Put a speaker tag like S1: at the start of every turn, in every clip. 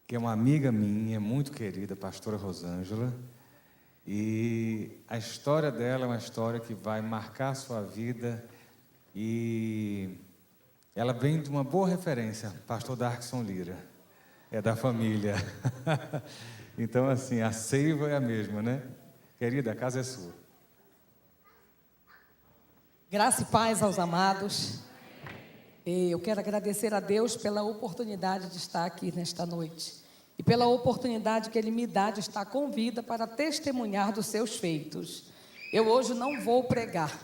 S1: que é uma amiga minha, muito querida, a pastora Rosângela, e a história dela é uma história que vai marcar a sua vida, e ela vem de uma boa referência, pastor Darkson Lira, é da família. Então, assim, a seiva é a mesma, né? Querida, a casa é sua.
S2: Graça e paz aos amados. Eu quero agradecer a Deus pela oportunidade de estar aqui nesta noite e pela oportunidade que Ele me dá de estar com vida para testemunhar dos seus feitos. Eu hoje não vou pregar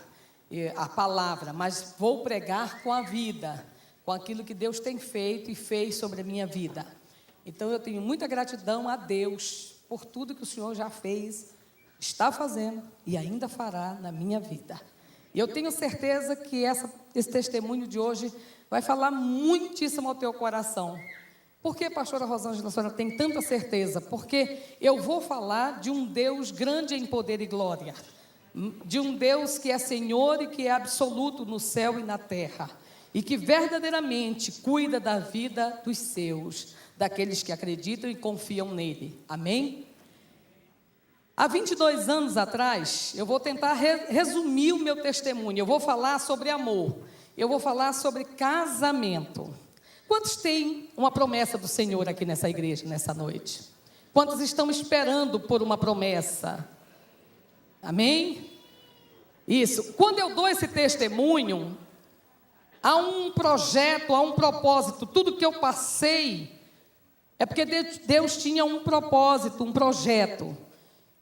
S2: a palavra, mas vou pregar com a vida, com aquilo que Deus tem feito e fez sobre a minha vida. Então eu tenho muita gratidão a Deus por tudo que o Senhor já fez, está fazendo e ainda fará na minha vida. E eu tenho certeza que esse testemunho de hoje vai falar muitíssimo ao teu coração. Por que, pastora Rosângela, a senhora tem tanta certeza? Porque eu vou falar de um Deus grande em poder e glória, de um Deus que é Senhor e que é absoluto no céu e na terra, e que verdadeiramente cuida da vida dos seus, daqueles que acreditam e confiam nele. Amém? Há 22 anos atrás, eu vou tentar resumir o meu testemunho. Eu vou falar sobre amor, eu vou falar sobre casamento. Quantos têm uma promessa do Senhor aqui nessa igreja, nessa noite? Quantos estão esperando por uma promessa? Amém? Isso. Quando eu dou esse testemunho, há um projeto, há um propósito. Tudo que eu passei é porque Deus tinha um propósito, um projeto.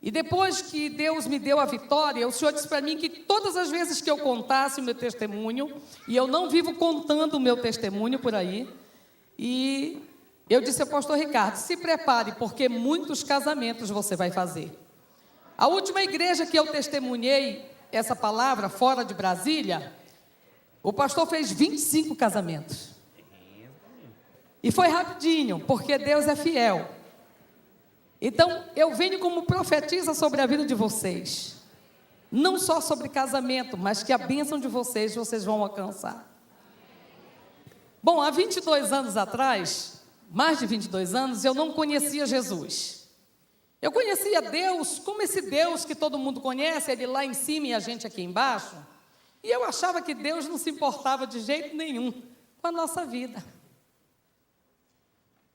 S2: E depois que Deus me deu a vitória, o Senhor disse para mim que todas as vezes que eu contasse o meu testemunho, e eu não vivo contando o meu testemunho por aí, e eu disse ao pastor Ricardo, se prepare, porque muitos casamentos você vai fazer. A última igreja que eu testemunhei essa palavra, fora de Brasília, o pastor fez 25 casamentos. E foi rapidinho, porque Deus é fiel. Então, eu venho como profetisa sobre a vida de vocês. Não só sobre casamento, mas que a bênção de vocês vão alcançar. Bom, há 22 anos atrás, mais de 22 anos, eu não conhecia Jesus. Eu conhecia Deus como esse Deus que todo mundo conhece, Ele lá em cima e a gente aqui embaixo. E eu achava que Deus não se importava de jeito nenhum com a nossa vida.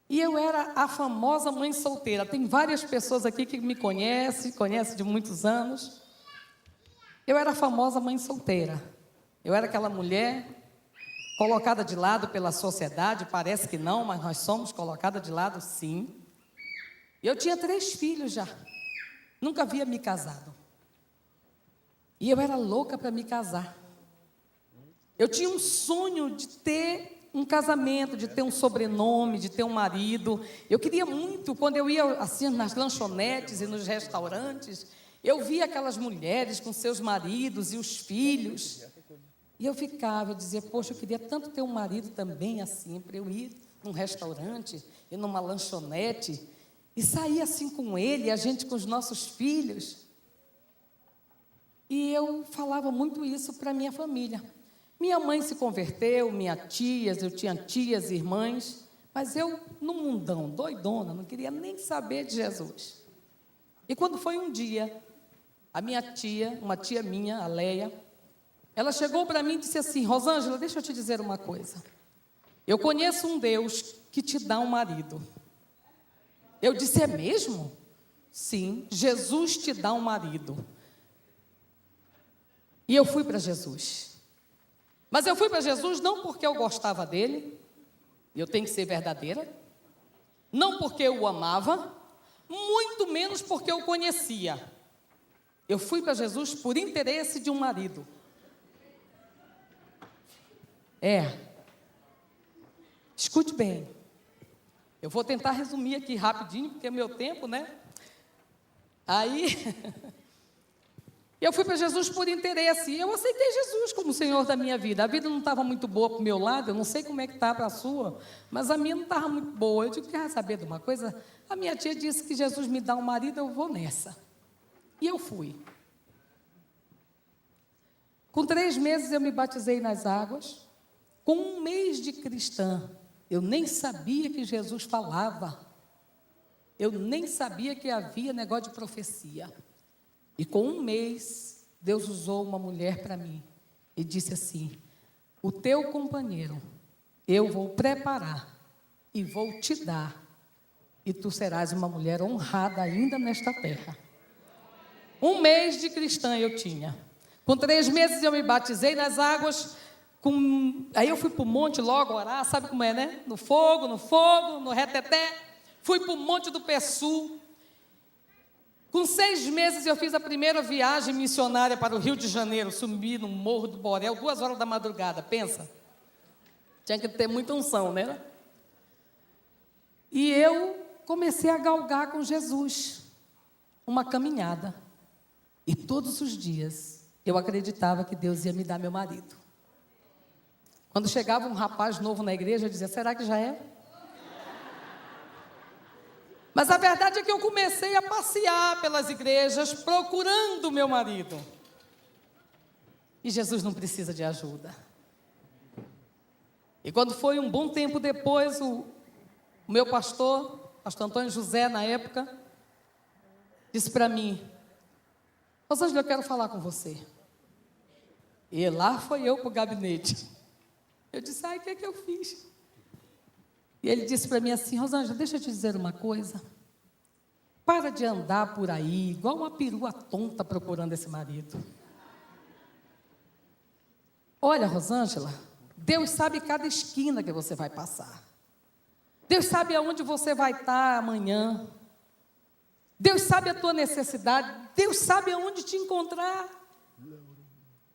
S2: E eu era a famosa mãe solteira. Tem várias pessoas aqui que me conhecem de muitos anos. Eu era a famosa mãe solteira. Eu era aquela mulher colocada de lado pela sociedade, parece que não, mas nós somos colocadas de lado, sim. Eu tinha 3 filhos já. Nunca havia me casado. E eu era louca para me casar. Eu tinha um sonho de ter um casamento, de ter um sobrenome, de ter um marido. Eu queria muito, quando eu ia assim nas lanchonetes e nos restaurantes, eu via aquelas mulheres com seus maridos e os filhos. E eu dizia, poxa, eu queria tanto ter um marido também assim, para eu ir num restaurante e numa lanchonete e sair assim com ele, a gente com os nossos filhos. E eu falava muito isso para a minha família. Minha mãe se converteu, eu tinha tias e irmãs, mas eu, no mundão, doidona, não queria nem saber de Jesus. E quando foi um dia, a minha tia, uma tia minha, a Leia, ela chegou para mim e disse assim, Rosângela, deixa eu te dizer uma coisa. Eu conheço um Deus que te dá um marido. Eu disse, é mesmo? Sim, Jesus te dá um marido. E eu fui para Jesus. Mas eu fui para Jesus não porque eu gostava dele, eu tenho que ser verdadeira, não porque eu o amava, muito menos porque eu o conhecia. Eu fui para Jesus por interesse de um marido. Escute bem, eu vou tentar resumir aqui rapidinho, porque é meu tempo, né? Aí... Eu fui para Jesus por interesse, e eu aceitei Jesus como Senhor da minha vida. A vida não estava muito boa para o meu lado, eu não sei como é que está para a sua, mas a minha não estava muito boa. Eu digo, quer saber de uma coisa? A minha tia disse que Jesus me dá um marido, eu vou nessa. E eu fui. Com 3 meses eu me batizei nas águas, com 1 mês de cristã. Eu nem sabia que Jesus falava. Eu nem sabia que havia negócio de profecia. E com um mês, Deus usou uma mulher para mim e disse assim: o teu companheiro eu vou preparar e vou te dar, e tu serás uma mulher honrada ainda nesta terra. Um mês de cristã eu tinha. Com 3 meses eu me batizei nas águas. Aí eu fui para o monte logo orar, sabe como é, né? No fogo, no reteté. Fui para o Monte do Pessu. Com 6 meses eu fiz a primeira viagem missionária para o Rio de Janeiro. Subi no Morro do Borel, 2 horas da madrugada, pensa. Tinha que ter muita unção, né? E eu comecei a galgar com Jesus uma caminhada. E todos os dias eu acreditava que Deus ia me dar meu marido. Quando chegava um rapaz novo na igreja, eu dizia: será que já é? Mas a verdade é que eu comecei a passear pelas igrejas procurando o meu marido. E Jesus não precisa de ajuda. E quando foi um bom tempo depois, o meu pastor Antônio José, na época, disse para mim: Rosângela, eu quero falar com você. E lá foi eu para o gabinete. Eu disse: ai, o que é que eu fiz? E ele disse para mim assim: Rosângela, deixa eu te dizer uma coisa. Para de andar por aí, igual uma perua tonta procurando esse marido. Olha, Rosângela, Deus sabe cada esquina que você vai passar. Deus sabe aonde você vai estar amanhã. Deus sabe a tua necessidade. Deus sabe aonde te encontrar.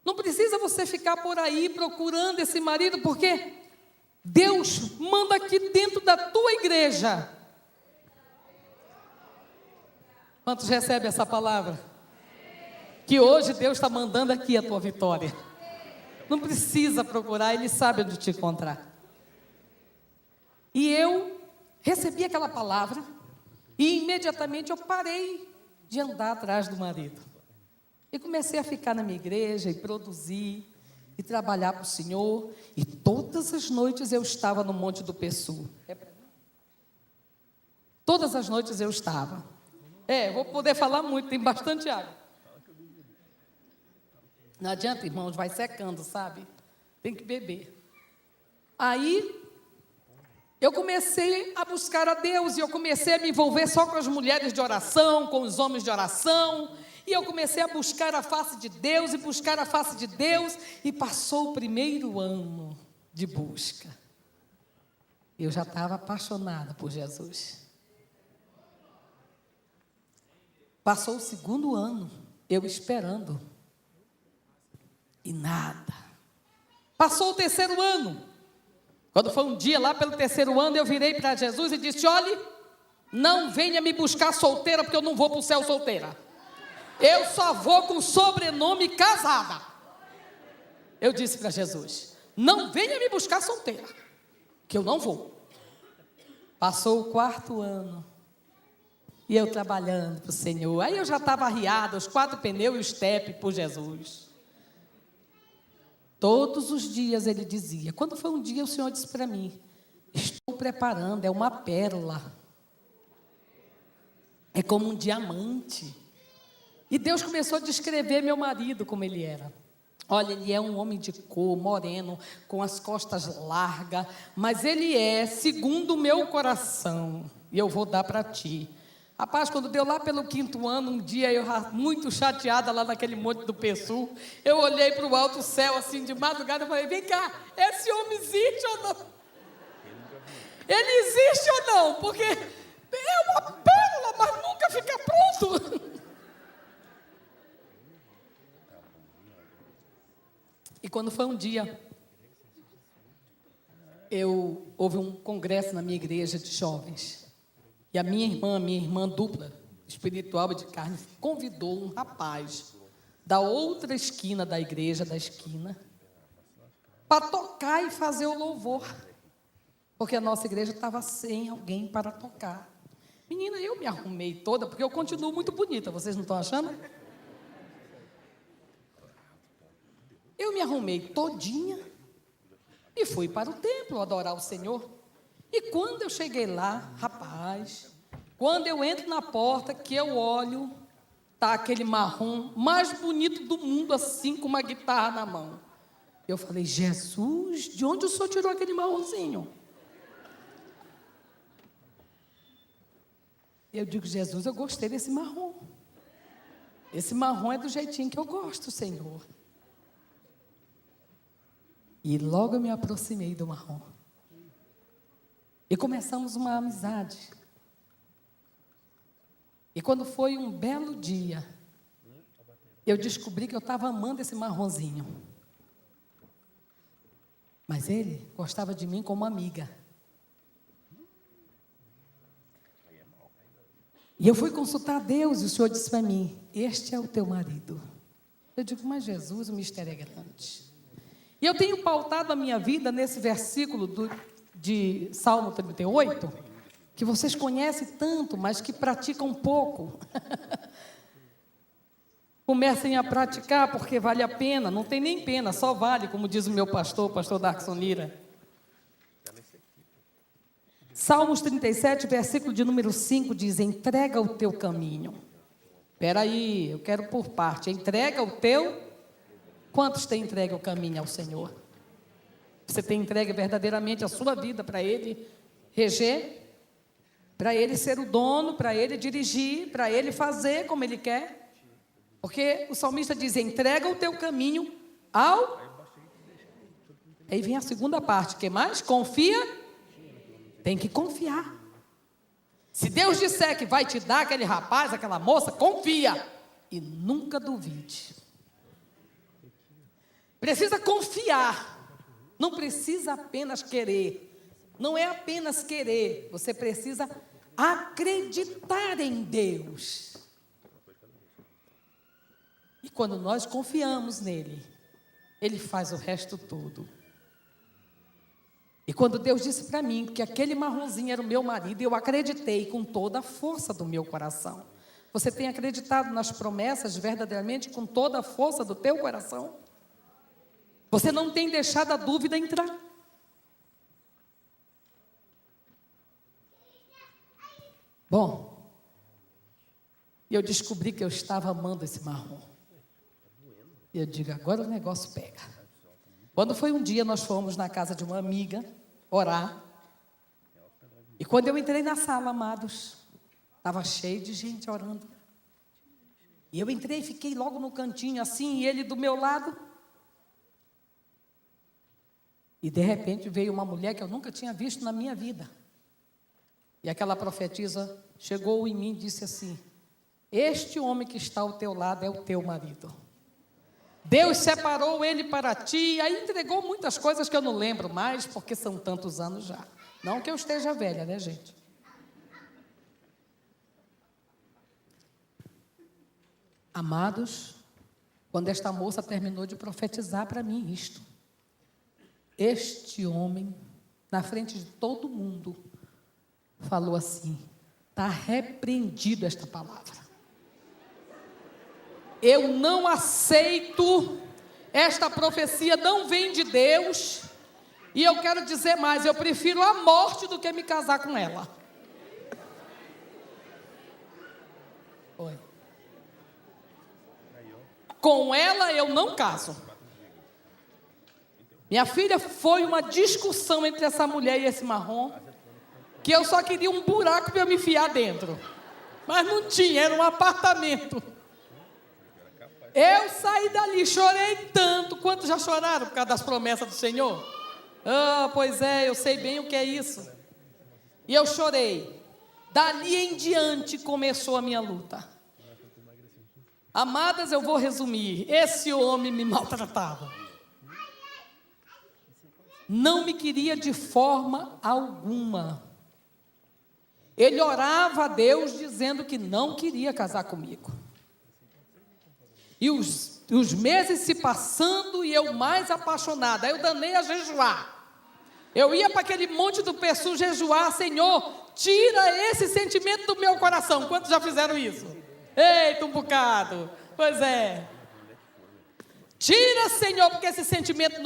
S2: Não precisa você ficar por aí procurando esse marido, porque Deus manda aqui dentro da tua igreja. Quantos recebem essa palavra? Que hoje Deus está mandando aqui a tua vitória. Não precisa procurar, Ele sabe onde te encontrar. E eu recebi aquela palavra e imediatamente eu parei de andar atrás do marido. E comecei a ficar na minha igreja e produzir e trabalhar para o Senhor. E todas as noites eu estava no Monte do Pessu. Todas as noites eu estava. Vou poder falar muito, tem bastante água. Não adianta, irmãos, vai secando, sabe? Tem que beber. Aí, eu comecei a buscar a Deus, e eu comecei a me envolver só com as mulheres de oração, com os homens de oração, e eu comecei a buscar a face de Deus, e passou o 1º ano de busca. Eu já estava apaixonada por Jesus. Passou o 2º ano, eu esperando. E nada. Passou o 3º ano. Quando foi um dia lá pelo 3º ano, eu virei para Jesus e disse: olhe, não venha me buscar solteira, porque eu não vou para o céu solteira. Eu só vou com sobrenome casada. Eu disse para Jesus: não venha me buscar solteira, que eu não vou. Passou o 4º ano. E eu trabalhando para o Senhor. Aí eu já estava arriada, os 4 pneus e o estepe por Jesus. Todos os dias ele dizia. Quando foi um dia, o Senhor disse para mim: estou preparando, é uma pérola. É como um diamante. E Deus começou a descrever meu marido como ele era. Olha, ele é um homem de cor, moreno, com as costas largas, mas ele é segundo o meu coração. E eu vou dar para ti. Rapaz, quando deu lá pelo 5º ano, um dia eu muito chateada lá naquele Monte do Pessu, eu olhei para o alto céu assim de madrugada e falei: vem cá, esse homem existe ou não? Ele existe ou não? Porque é uma pérola, mas nunca fica pronto. E quando foi um dia, houve um congresso na minha igreja de jovens. E a minha irmã dupla, espiritual e de carne, convidou um rapaz da outra esquina da igreja, para tocar e fazer o louvor. Porque a nossa igreja estava sem alguém para tocar. Menina, eu me arrumei toda, porque eu continuo muito bonita, vocês não estão achando? Eu me arrumei todinha e fui para o templo adorar o Senhor. E quando eu cheguei lá, rapaz, Quando eu entro na porta, que eu olho, tá aquele marrom mais bonito do mundo, assim, com uma guitarra na mão. Eu falei, Jesus, de onde o senhor tirou aquele marronzinho? Eu digo, Jesus, eu gostei desse marrom. Esse marrom é do jeitinho que eu gosto, Senhor. E logo eu me aproximei do marrom. E começamos uma amizade. E quando foi um belo dia, eu descobri que eu estava amando esse marronzinho. Mas ele gostava de mim como amiga. E eu fui consultar a Deus e o Senhor disse para mim, este é o teu marido. Eu digo, mas Jesus, o mistério é grande. E eu tenho pautado a minha vida nesse versículo de Salmo 38, que vocês conhecem tanto, mas que praticam pouco. Comecem a praticar porque vale a pena, não tem nem pena, só vale, como diz o meu pastor, o pastor Darkson Lira. Salmos 37, versículo de número 5, diz, entrega o teu caminho. Espera aí, eu quero por parte, entrega o teu... Quantos têm entregue o caminho ao Senhor? Você tem entregue verdadeiramente a sua vida para Ele reger, para Ele ser o dono, para Ele dirigir, para Ele fazer como Ele quer? Porque o salmista diz, entrega o teu caminho ao... Aí vem a segunda parte, que mais? Confia. Tem que confiar. Se Deus disser que vai te dar aquele rapaz, aquela moça, confia. E nunca duvide. Precisa confiar. Não precisa apenas querer. Não é apenas querer. Você precisa acreditar em Deus. E quando nós confiamos nele, Ele faz o resto todo. E quando Deus disse para mim que aquele marronzinho era o meu marido, eu acreditei com toda a força do meu coração. Você tem acreditado nas promessas verdadeiramente com toda a força do teu coração? Você não tem deixado a dúvida entrar? Bom, eu descobri que eu estava amando esse marrom. E eu digo, agora o negócio pega. Quando foi um dia, nós fomos na casa de uma amiga orar. E quando eu entrei na sala, amados, estava cheio de gente orando. E eu entrei e fiquei logo no cantinho assim, e ele do meu lado. E de repente veio uma mulher que eu nunca tinha visto na minha vida. E aquela profetisa chegou em mim e disse assim, este homem que está ao teu lado é o teu marido. Deus separou ele para ti, aí entregou muitas coisas que eu não lembro mais, porque são tantos anos já. Não que eu esteja velha, né, gente? Amados, quando esta moça terminou de profetizar para mim isto, este homem, na frente de todo mundo, falou assim, está repreendido esta palavra. Eu não aceito, esta profecia não vem de Deus, e eu quero dizer mais, eu prefiro a morte do que me casar com ela. Oi. Com ela eu não caso. Minha filha, foi uma discussão entre essa mulher e esse marrom, que eu só queria um buraco para eu me enfiar dentro, mas não tinha, era um apartamento. Eu saí dali, chorei tanto. Quantos já choraram por causa das promessas do Senhor? Ah, pois é, eu sei bem o que é isso. E eu chorei. Dali em diante começou a minha luta. Amadas, eu vou resumir. Esse homem me maltratava. Não me queria de forma alguma. Ele orava a Deus dizendo que não queria casar comigo. E os meses se passando e eu mais apaixonada. Aí eu danei a jejuar. Eu ia para aquele monte do Pessu jejuar. Senhor, tira esse sentimento do meu coração. Quantos já fizeram isso? Eita, um bocado. Pois é. Tira, Senhor, porque esse sentimento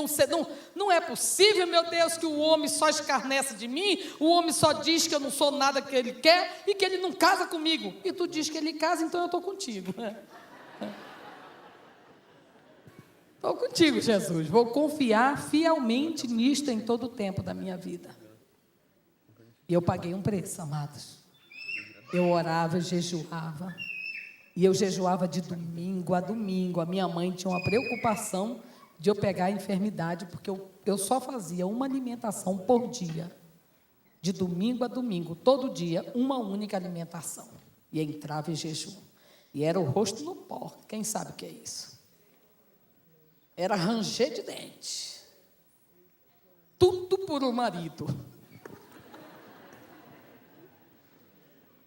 S2: não é possível, meu Deus, que o homem só escarnece de mim, o homem só diz que eu não sou nada que ele quer e que ele não casa comigo. E tu diz que ele casa, então eu estou contigo. Estou contigo, Jesus. Vou confiar fielmente nisto em todo o tempo da minha vida. E eu paguei um preço, amados. Eu orava, jejuava. E eu jejuava de domingo a domingo. A minha mãe tinha uma preocupação de eu pegar a enfermidade, porque eu só fazia uma alimentação por dia. De domingo a domingo, todo dia, uma única alimentação. E entrava em jejum. E era o rosto no pó. Quem sabe o que é isso? Era ranger de dente. Tudo por um marido.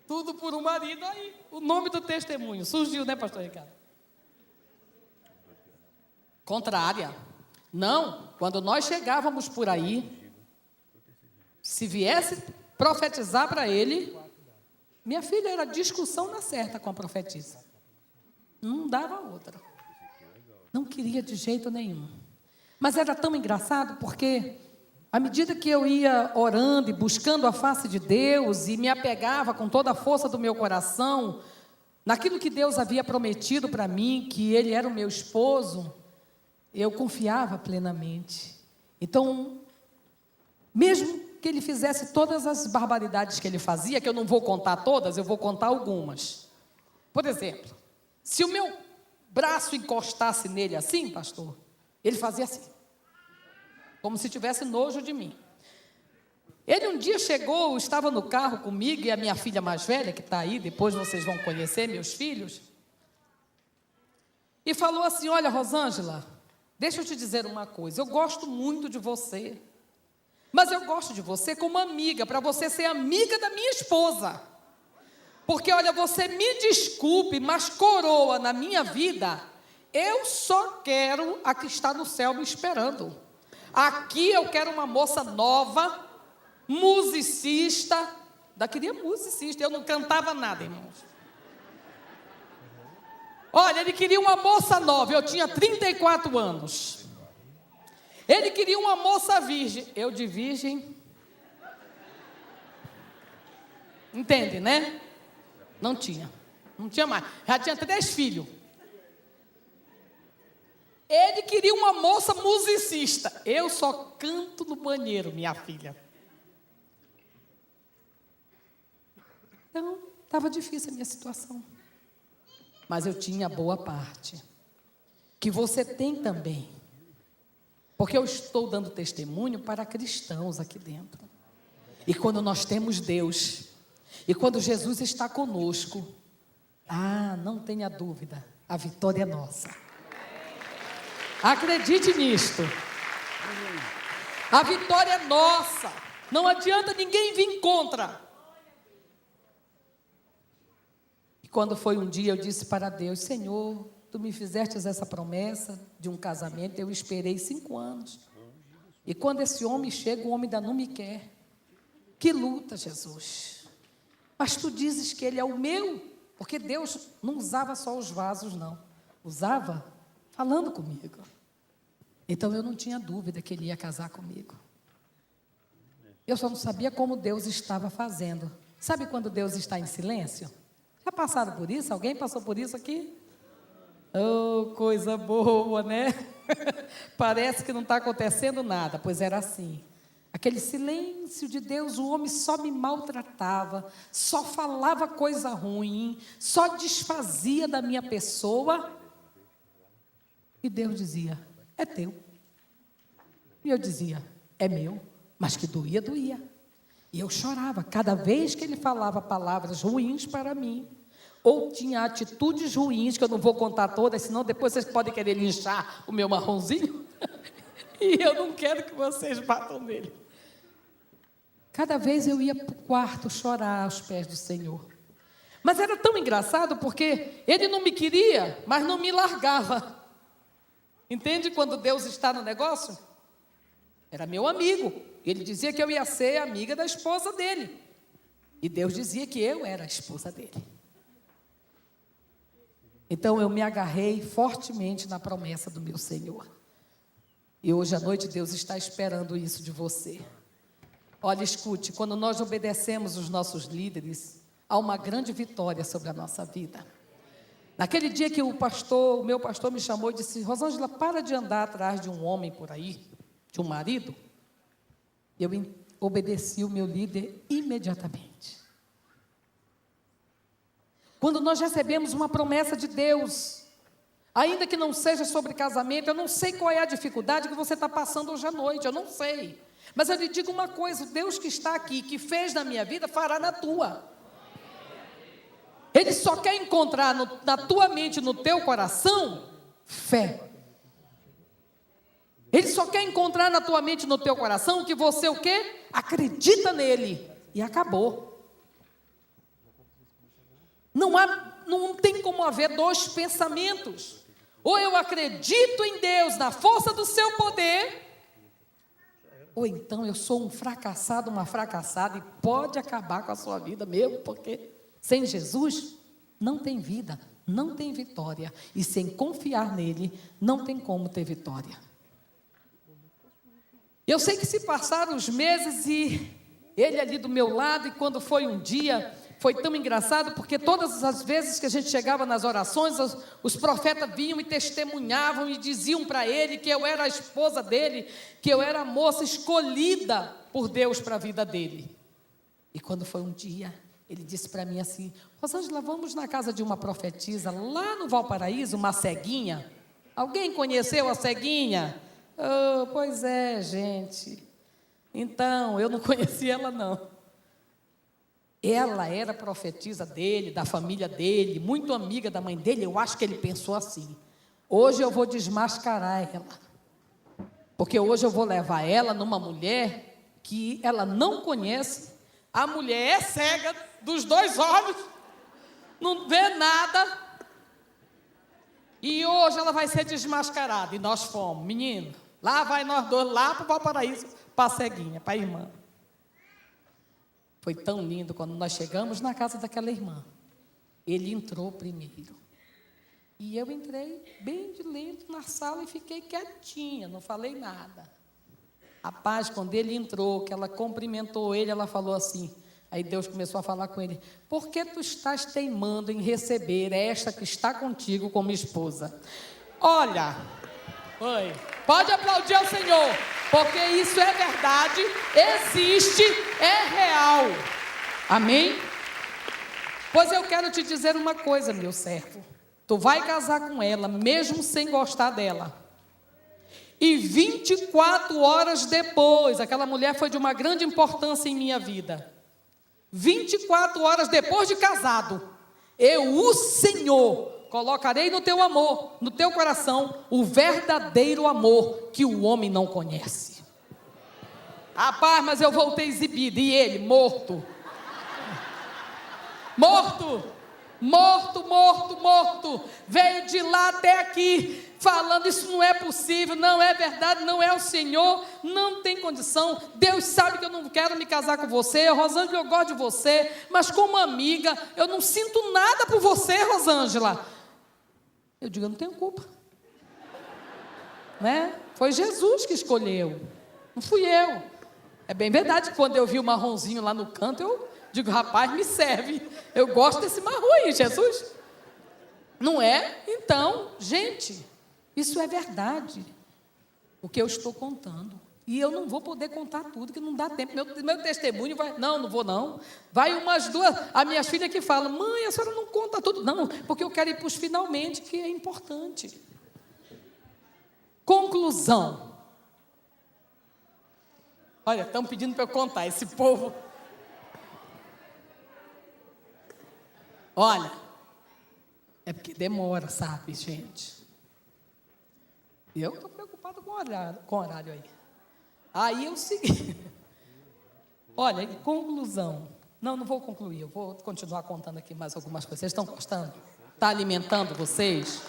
S2: Tudo por um marido. Aí, o nome do testemunho surgiu, né, pastor Ricardo? Contrária. Não, quando nós chegávamos por aí, se viesse profetizar para ele, minha filha, era discussão na certa com a profetisa. Não dava outra. Não queria de jeito nenhum. Mas era tão engraçado porque, à medida que eu ia orando e buscando a face de Deus e me apegava com toda a força do meu coração naquilo que Deus havia prometido para mim, que Ele era o meu esposo, eu confiava plenamente. Então, mesmo que Ele fizesse todas as barbaridades que Ele fazia, que eu não vou contar todas, eu vou contar algumas. Por exemplo, se o meu braço encostasse nele assim, pastor, ele fazia assim, como se tivesse nojo de mim. Ele um dia chegou, estava no carro comigo e a minha filha mais velha, que está aí, depois vocês vão conhecer, meus filhos, e falou assim: olha, Rosângela, deixa eu te dizer uma coisa, eu gosto muito de você, mas eu gosto de você como amiga, para você ser amiga da minha esposa. Porque, olha, você me desculpe, mas coroa na minha vida, eu só quero a que está no céu me esperando. Aqui eu quero uma moça nova, musicista. Ainda queria musicista, eu não cantava nada, irmãos. Olha, ele queria uma moça nova, eu tinha 34 anos. Ele queria uma moça virgem, eu de virgem. Entende, né? Não tinha mais, já tinha 3 filhos. Ele queria uma moça musicista, eu só canto no banheiro, minha filha. Então, estava difícil a minha situação, mas eu tinha a boa parte, que você tem também, porque eu estou dando testemunho para cristãos aqui dentro, e quando nós temos Deus, e quando Jesus está conosco, não tenha dúvida, a vitória é nossa. Acredite nisto. A vitória é nossa. Não adianta ninguém vir contra. E quando foi um dia, eu disse para Deus: Senhor, Tu me fizestes essa promessa de um casamento, eu esperei 5 anos. E quando esse homem chega, o homem ainda não me quer. Que luta, Jesus. Mas Tu dizes que ele é o meu, porque Deus não usava só os vasos, não. Usava falando comigo. Então eu não tinha dúvida que ele ia casar comigo. Eu só não sabia como Deus estava fazendo. Sabe quando Deus está em silêncio? Já passaram por isso? Alguém passou por isso aqui? Oh, coisa boa, né? Parece que não está acontecendo nada, pois era assim. Aquele silêncio de Deus, o homem só me maltratava, só falava coisa ruim, só desfazia da minha pessoa. E Deus dizia: é teu. E eu dizia: é meu. Mas que doía, doía. E eu chorava cada vez que ele falava palavras ruins para mim, ou tinha atitudes ruins, que eu não vou contar todas, senão depois vocês podem querer linchar o meu marronzinho. E eu não quero que vocês batam nele. Cada vez eu ia para o quarto chorar aos pés do Senhor. Mas era tão engraçado porque ele não me queria, mas não me largava. Entende quando Deus está no negócio? Era meu amigo. Ele dizia que eu ia ser amiga da esposa dele. E Deus dizia que eu era a esposa dele. Então eu me agarrei fortemente na promessa do meu Senhor. E hoje à noite Deus está esperando isso de você. Olha, escute, quando nós obedecemos os nossos líderes, há uma grande vitória sobre a nossa vida. Naquele dia que o meu pastor me chamou e disse: Rosângela, para de andar atrás de um homem por aí, de um marido. Eu obedeci o meu líder imediatamente. Quando nós recebemos uma promessa de Deus, ainda que não seja sobre casamento, eu não sei qual é a dificuldade que você está passando hoje à noite, eu não sei. Mas eu lhe digo uma coisa: o Deus que está aqui, que fez na minha vida, fará na tua. Ele só quer encontrar na tua mente, no teu coração, fé. Ele só quer encontrar na tua mente, no teu coração, que você o quê? Acredita nele. E acabou. Não tem como haver dois pensamentos. Ou eu acredito em Deus, na força do seu poder, ou então eu sou um fracassado, uma fracassada, e pode acabar com a sua vida mesmo, porque sem Jesus não tem vida, não tem vitória. E sem confiar nele, não tem como ter vitória. Eu sei que se passaram os meses e ele ali do meu lado, e quando foi um dia, foi tão engraçado, porque todas as vezes que a gente chegava nas orações, os profetas vinham e testemunhavam e diziam para ele que eu era a esposa dele, que eu era a moça escolhida por Deus para a vida dele. E quando foi um dia, ele disse para mim assim: Rosângela, vamos na casa de uma profetisa lá no Valparaíso, uma ceguinha. Alguém conheceu a ceguinha? Oh, pois é, gente. Então, eu não conhecia ela não. Ela era profetisa dele, da família dele, muito amiga da mãe dele. Eu acho que ele pensou assim: hoje eu vou desmascarar ela, porque hoje eu vou levar ela numa mulher que ela não conhece. A mulher é cega dos dois olhos, não vê nada, e hoje ela vai ser desmascarada. E nós fomos, menino, lá vai nós dois, lá para o Valparaíso, para a ceguinha, para a irmã. Foi tão lindo quando nós chegamos na casa daquela irmã. Ele entrou primeiro. E eu entrei bem de lento na sala e fiquei quietinha, não falei nada. Rapaz, quando ele entrou, que ela cumprimentou ele, ela falou assim, aí Deus começou a falar com ele: por que tu estás teimando em receber esta que está contigo como esposa? Olha, pode aplaudir ao Senhor, porque isso é verdade, existe, é real. Amém? Pois eu quero te dizer uma coisa, meu servo. Tu vai casar com ela, mesmo sem gostar dela. E 24 horas depois, aquela mulher foi de uma grande importância em minha vida. 24 horas depois de casado, eu, o Senhor, colocarei no teu amor, no teu coração, o verdadeiro amor que o homem não conhece. Rapaz, mas eu voltei exibido, e ele morto. Morto. Veio de lá até aqui, falando: isso não é possível, não é verdade, não é o Senhor, não tem condição. Deus sabe que eu não quero me casar com você, Rosângela, eu gosto de você, mas como amiga, eu não sinto nada por você, Rosângela. Eu digo: eu não tenho culpa, né? Foi Jesus que escolheu, não fui eu. É bem verdade que quando eu vi o marronzinho lá no canto, eu digo: rapaz, me serve, eu gosto desse marrom aí, Jesus. Não é? Então, gente, isso é verdade, o que eu estou contando. E eu não vou poder contar tudo, que não dá tempo. Meu testemunho vai... Não vou não. Vai umas duas... As minhas filhas que falam: mãe, a senhora não conta tudo. Não, porque eu quero ir para os finalmente, que é importante. Conclusão. Olha, estão pedindo para eu contar, esse povo. Olha, é porque demora, sabe, gente? Eu estou preocupado com o horário aí. Aí eu segui. Olha, em conclusão. Não vou concluir, eu vou continuar contando aqui mais algumas coisas. Vocês estão gostando? Está alimentando vocês?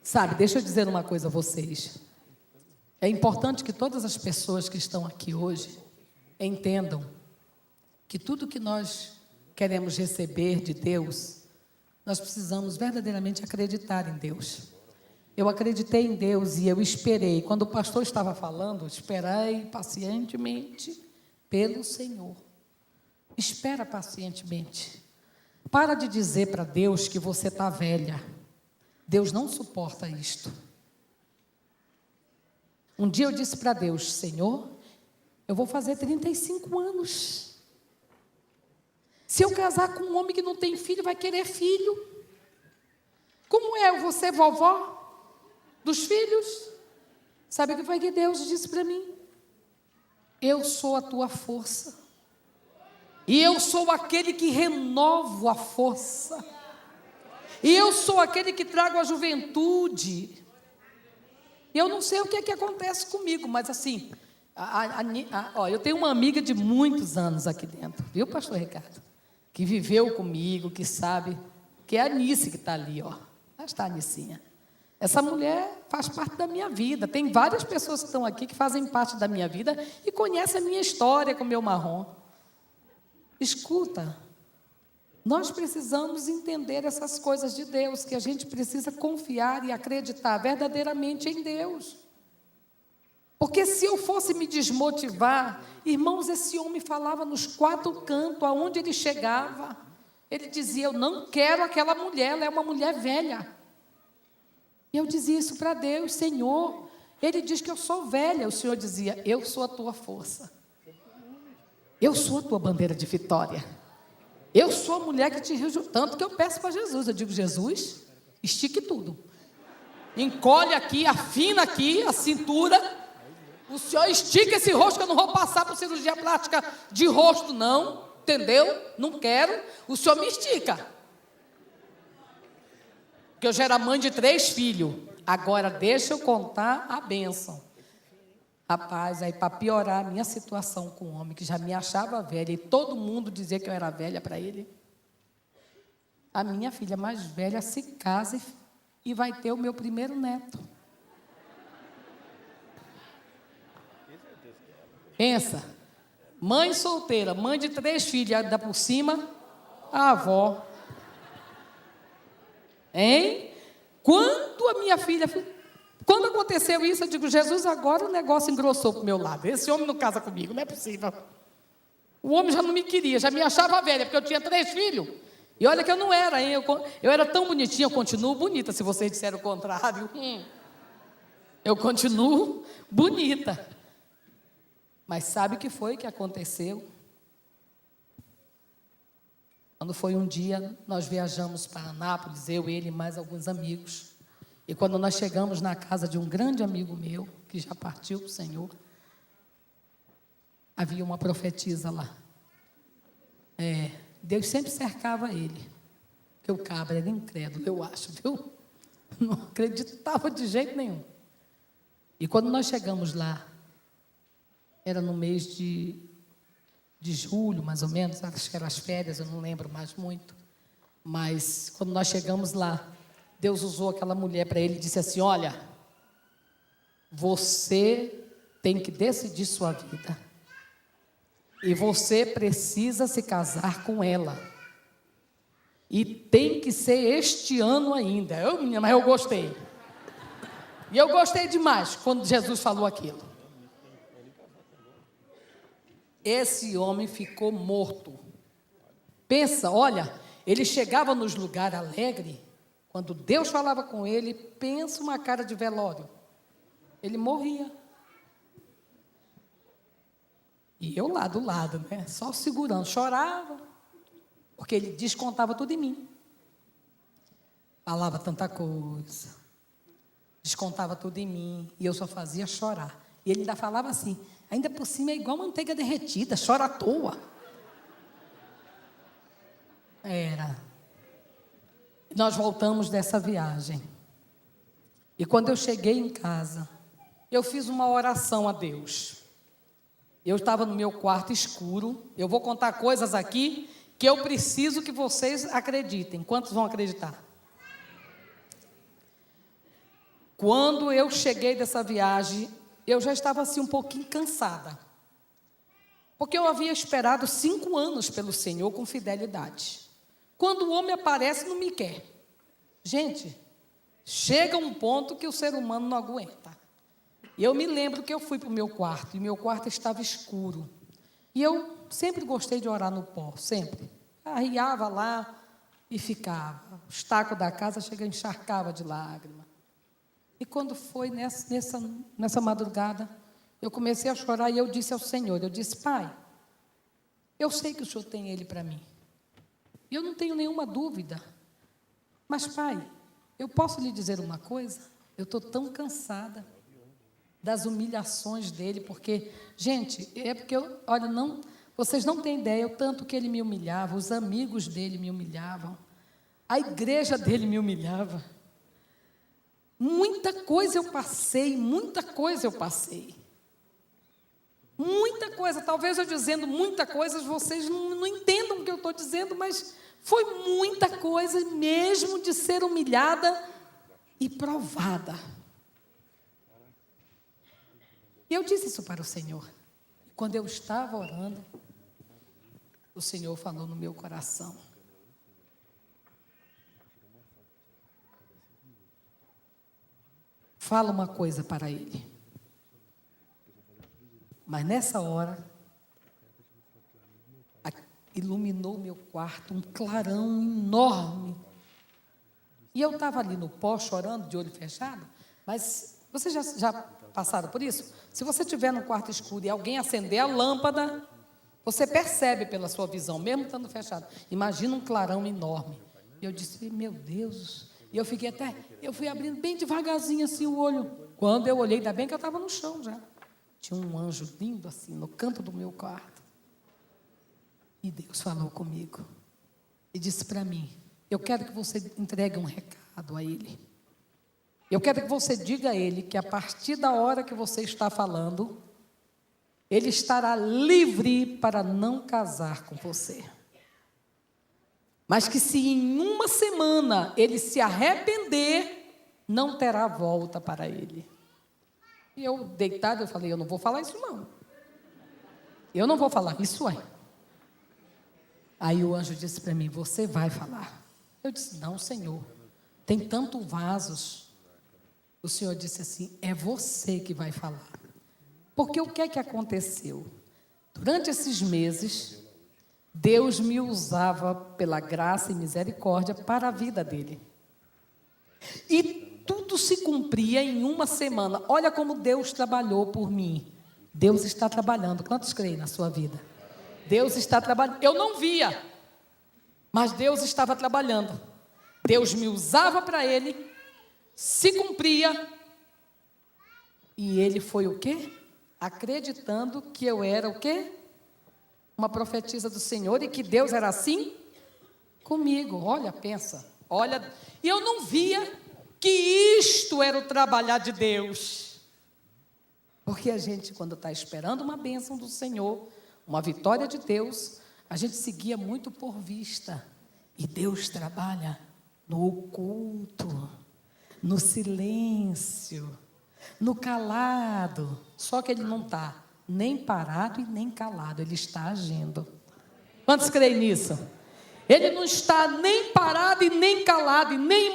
S2: Sabe, deixa eu dizer uma coisa a vocês. É importante que todas as pessoas que estão aqui hoje entendam que tudo que nós queremos receber de Deus, nós precisamos verdadeiramente acreditar em Deus. Eu acreditei em Deus e eu esperei. Quando o pastor estava falando, esperei pacientemente pelo Senhor. Espera pacientemente. Para de dizer para Deus que você está velha. Deus não suporta isto. Um dia eu disse para Deus: Senhor, eu vou fazer 35 anos. Se eu casar com um homem que não tem filho, vai querer filho. Como é? Eu vou ser vovó dos filhos? Sabe o que foi que Deus disse para mim? Eu sou a tua força. E eu sou aquele que renovo a força. E eu sou aquele que trago a juventude. Eu não sei o que é que acontece comigo, mas assim, eu tenho uma amiga de muitos anos aqui dentro, viu, pastor Ricardo? Que viveu comigo, que sabe, que é a Anice que está ali, ó. Lá está a Anicinha. Essa mulher faz parte da minha vida. Tem várias pessoas que estão aqui que fazem parte da minha vida e conhecem a minha história com o meu marrom. Escuta, nós precisamos entender essas coisas de Deus, que a gente precisa confiar e acreditar verdadeiramente em Deus. Porque se eu fosse me desmotivar, irmãos, esse homem falava nos 4 cantos, aonde ele chegava, ele dizia: eu não quero aquela mulher, ela é uma mulher velha. E eu dizia isso para Deus: Senhor, ele diz que eu sou velha. O Senhor dizia: eu sou a tua força. Eu sou a tua bandeira de vitória. Eu sou a mulher que te rijo. Tanto que eu peço para Jesus. Eu digo: Jesus, estique tudo. Encolhe aqui, afina aqui a cintura. O Senhor estica esse rosto, que eu não vou passar por cirurgia plástica de rosto, não. Entendeu? Não quero. O Senhor me estica. Porque eu já era mãe de 3 filhos. Agora deixa eu contar a bênção. Rapaz, aí para piorar a minha situação com o homem, que já me achava velha, e todo mundo dizia que eu era velha para ele, a minha filha mais velha se casa e vai ter o meu primeiro neto. Pensa, mãe solteira, mãe de 3 filhos, ainda por cima, a avó. Hein? Quando a minha filha... Quando aconteceu isso, eu digo: Jesus, agora o negócio engrossou para o meu lado. Esse homem não casa comigo, não é possível. O homem já não me queria, já me achava velha, porque eu tinha 3 filhos. E olha que eu não era, hein? Eu era tão bonitinha, eu continuo bonita, se vocês disserem o contrário. Eu continuo bonita. Mas sabe o que foi que aconteceu? Quando foi um dia, nós viajamos para Anápolis, eu, ele e mais alguns amigos. E quando nós chegamos na casa de um grande amigo meu, que já partiu para o Senhor, havia uma profetisa lá. Deus sempre cercava ele, porque o cabra era incrédulo, eu acho, viu? Não acreditava de jeito nenhum. E quando nós chegamos lá, era no mês de julho, mais ou menos, acho que eram as férias, eu não lembro mais muito. Mas quando nós chegamos lá, Deus usou aquela mulher para ele e disse assim: olha, você tem que decidir sua vida. E você precisa se casar com ela. E tem que ser este ano ainda. Mas eu gostei. E eu gostei demais quando Jesus falou aquilo. Esse homem ficou morto. Pensa, olha, ele chegava nos lugares alegres. Quando Deus falava com ele, pensa uma cara de velório. Ele morria. E eu lá do lado, né? Só segurando, chorava. Porque ele descontava tudo em mim. Falava tanta coisa. Descontava tudo em mim. E eu só fazia chorar. E ele ainda falava assim: ainda por cima é igual manteiga derretida, chora à toa. Era. Nós voltamos dessa viagem. E quando eu cheguei em casa, eu fiz uma oração a Deus. Eu estava no meu quarto escuro. Eu vou contar coisas aqui que eu preciso que vocês acreditem. Quantos vão acreditar? Quando eu cheguei dessa viagem, eu já estava assim um pouquinho cansada. Porque eu havia esperado 5 anos pelo Senhor com fidelidade. Quando o homem aparece, não me quer. Gente, chega um ponto que o ser humano não aguenta. E eu me lembro que eu fui para o meu quarto, e meu quarto estava escuro. E eu sempre gostei de orar no pó, sempre. Arriava lá e ficava. Os tacos da casa encharcava de lágrima. E quando foi nessa madrugada, eu comecei a chorar e eu disse ao Senhor, eu disse, Pai, eu sei que o Senhor tem ele para mim. E eu não tenho nenhuma dúvida. Mas, Pai, eu posso lhe dizer uma coisa? Eu estou tão cansada das humilhações dele, porque, gente, vocês não têm ideia o tanto que ele me humilhava, os amigos dele me humilhavam, a igreja dele me humilhava. Muita coisa eu passei. Muita coisa, talvez eu dizendo muita coisa, vocês não entendam o que eu estou dizendo, mas foi muita coisa mesmo de ser humilhada e provada. E eu disse isso para o Senhor. Quando eu estava orando, o Senhor falou no meu coração. Fala uma coisa para ele. Mas nessa hora, iluminou meu quarto, um clarão enorme. E eu estava ali no pó, chorando, de olho fechado, mas vocês já passaram por isso? Se você estiver no quarto escuro e alguém acender a lâmpada, você percebe pela sua visão, mesmo estando fechado. Imagina um clarão enorme. E eu disse, meu Deus. E eu fui abrindo bem devagarzinho assim o olho. Quando eu olhei, ainda bem que eu estava no chão já. Tinha um anjo lindo assim, no canto do meu quarto. E Deus falou comigo. E disse para mim, eu quero que você entregue um recado a ele. Eu quero que você diga a ele que a partir da hora que você está falando, ele estará livre para não casar com você. Mas que se em uma semana ele se arrepender, não terá volta para ele. E eu, deitado, eu falei, eu não vou falar isso não. Eu não vou falar, isso é. Aí o anjo disse para mim, você vai falar. Eu disse, não, Senhor, tem tantos vasos. O Senhor disse assim, é você que vai falar. Porque o que é que aconteceu? Durante esses meses, Deus me usava pela graça e misericórdia para a vida dele. E tudo se cumpria em uma semana. Olha como Deus trabalhou por mim. Deus está trabalhando. Quantos creem na sua vida? Deus está trabalhando. Eu não via, mas Deus estava trabalhando. Deus me usava para ele, se cumpria, e ele foi o quê? Acreditando que eu era o quê? Uma profetisa do Senhor e que Deus era assim comigo. Olha, pensa, olha, e eu não via que isto era o trabalhar de Deus. Porque a gente, quando está esperando uma bênção do Senhor, uma vitória de Deus, a gente seguia muito por vista. E Deus trabalha no oculto, no silêncio, no calado. Só que Ele não está nem parado e nem calado, Ele está agindo. Quantos creem nisso? Ele não está nem parado e nem calado, e nem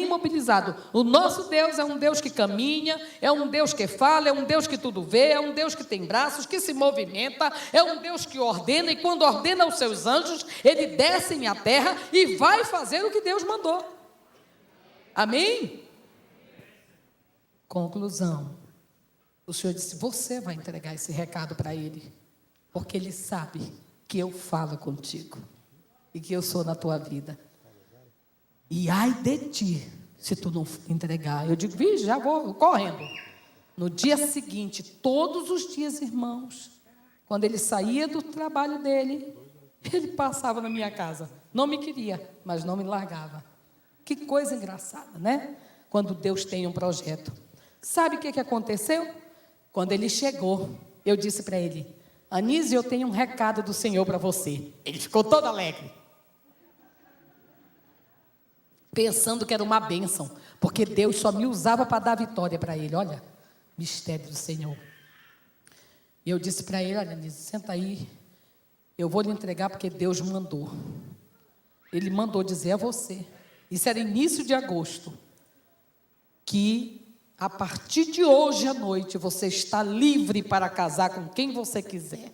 S2: imobilizado. O nosso Deus é um Deus que caminha, é um Deus que fala, é um Deus que tudo vê, é um Deus que tem braços, que se movimenta, é um Deus que ordena, e quando ordena os seus anjos, Ele desce à terra e vai fazer o que Deus mandou. Amém? Conclusão. O Senhor disse, você vai entregar esse recado para Ele, porque Ele sabe que eu falo contigo e que eu sou na tua vida. E ai de ti, se tu não entregar. Eu digo, já vou correndo. No dia seguinte, todos os dias, irmãos, quando ele saía do trabalho dele, ele passava na minha casa. Não me queria, mas não me largava. Que coisa engraçada, né? Quando Deus tem um projeto. Sabe o que aconteceu? Quando ele chegou, eu disse para ele, Anísio, eu tenho um recado do Senhor para você. Ele ficou todo alegre, pensando que era uma bênção, porque Deus só me usava para dar vitória para ele. Olha, mistério do Senhor. E eu disse para ele: olha, Anísio, senta aí, eu vou lhe entregar porque Deus mandou. Ele mandou dizer a você, isso era início de agosto, que a partir de hoje à noite você está livre para casar com quem você quiser.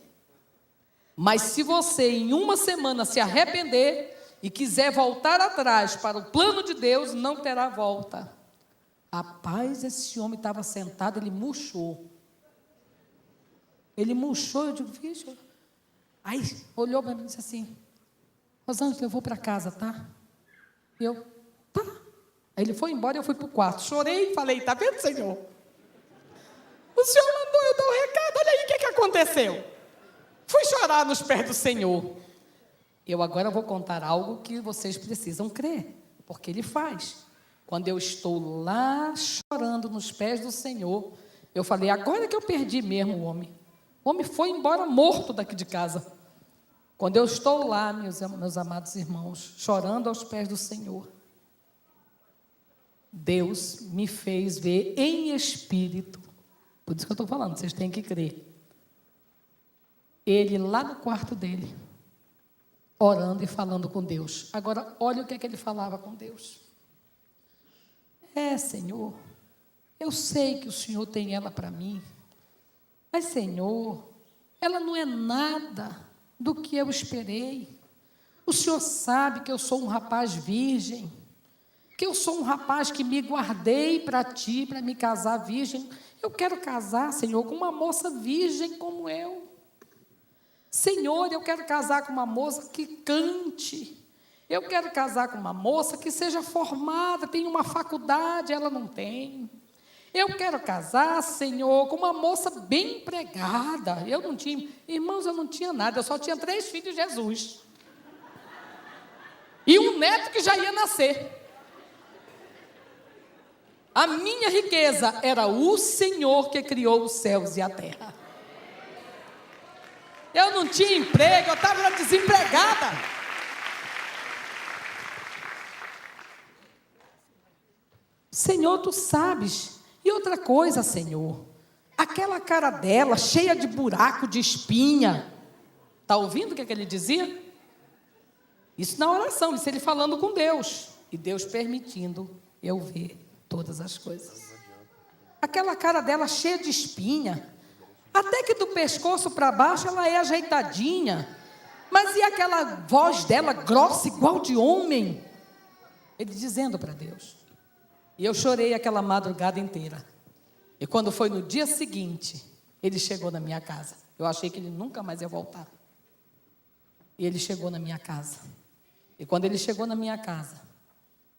S2: Mas se você em uma semana se arrepender e quiser voltar atrás para o plano de Deus, não terá volta. Rapaz, esse homem estava sentado, ele murchou. Ele murchou, eu digo, vixe. Aí olhou para mim e disse assim: Rosângela, eu vou para casa, tá? E eu, tá. Aí ele foi embora e eu fui para o quarto. Chorei e falei: tá vendo, Senhor? O Senhor mandou eu dar o recado, olha aí o que aconteceu. Fui chorar nos pés do Senhor. Eu agora vou contar algo que vocês precisam crer, porque Ele faz. Quando eu estou lá chorando nos pés do Senhor, eu falei: agora que eu perdi mesmo o homem. O homem foi embora morto daqui de casa. Quando eu estou lá, meus amados irmãos, chorando aos pés do Senhor, Deus me fez ver em espírito. Por isso que eu estou falando, vocês têm que crer. Ele lá no quarto dele, orando e falando com Deus. Agora, olha o que é que ele falava com Deus. Senhor, eu sei que o Senhor tem ela para mim, mas, Senhor, ela não é nada do que eu esperei. O Senhor sabe que eu sou um rapaz virgem, que eu sou um rapaz que me guardei para Ti, para me casar virgem. Eu quero casar, Senhor, com uma moça virgem como eu. Senhor, eu quero casar com uma moça que cante. Eu quero casar com uma moça que seja formada, tenha uma faculdade, ela não tem. Eu quero casar, Senhor, com uma moça bem empregada. Eu não tinha, irmãos, eu não tinha nada, eu só tinha 3 filhos de Jesus. E um neto que já ia nascer. A minha riqueza era o Senhor que criou os céus e a terra. Eu não tinha emprego, eu estava desempregada. Senhor, Tu sabes. E outra coisa, Senhor, aquela cara dela, cheia de buraco, de espinha. Está ouvindo o que ele dizia? Isso na oração, isso ele falando com Deus. E Deus permitindo eu ver todas as coisas. Aquela cara dela cheia de espinha. Até que do pescoço para baixo ela é ajeitadinha. Mas e aquela voz dela grossa, igual de homem? Ele dizendo para Deus. E eu chorei aquela madrugada inteira. E quando foi no dia seguinte, ele chegou na minha casa. Eu achei que ele nunca mais ia voltar. E ele chegou na minha casa. E quando ele chegou na minha casa,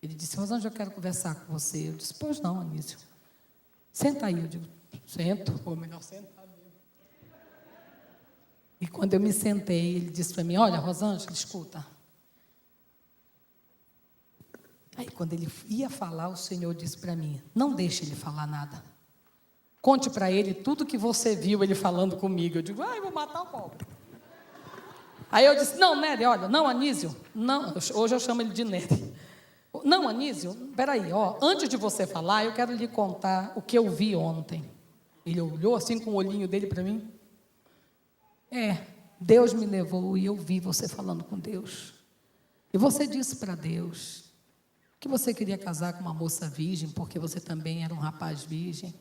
S2: ele disse: Rosângela, eu quero conversar com você. Eu disse: pois não, Anísio. Senta aí. Eu digo: sento. Ou melhor, sentar mesmo. E quando eu me sentei, ele disse para mim: olha, Rosângela, escuta. Aí quando ele ia falar, o Senhor disse para mim: não deixe ele falar nada. Conte para ele tudo que você viu ele falando comigo. Eu digo: eu vou matar o pobre. Aí eu disse: não, Nery, olha, não, Anísio, não, hoje eu chamo ele de Nery. Não, Anísio, peraí, antes de você falar, eu quero lhe contar o que eu vi ontem. Ele olhou assim com o olhinho dele para mim. Deus me levou e eu vi você falando com Deus. E você disse para Deus que você queria casar com uma moça virgem, porque você também era um rapaz virgem.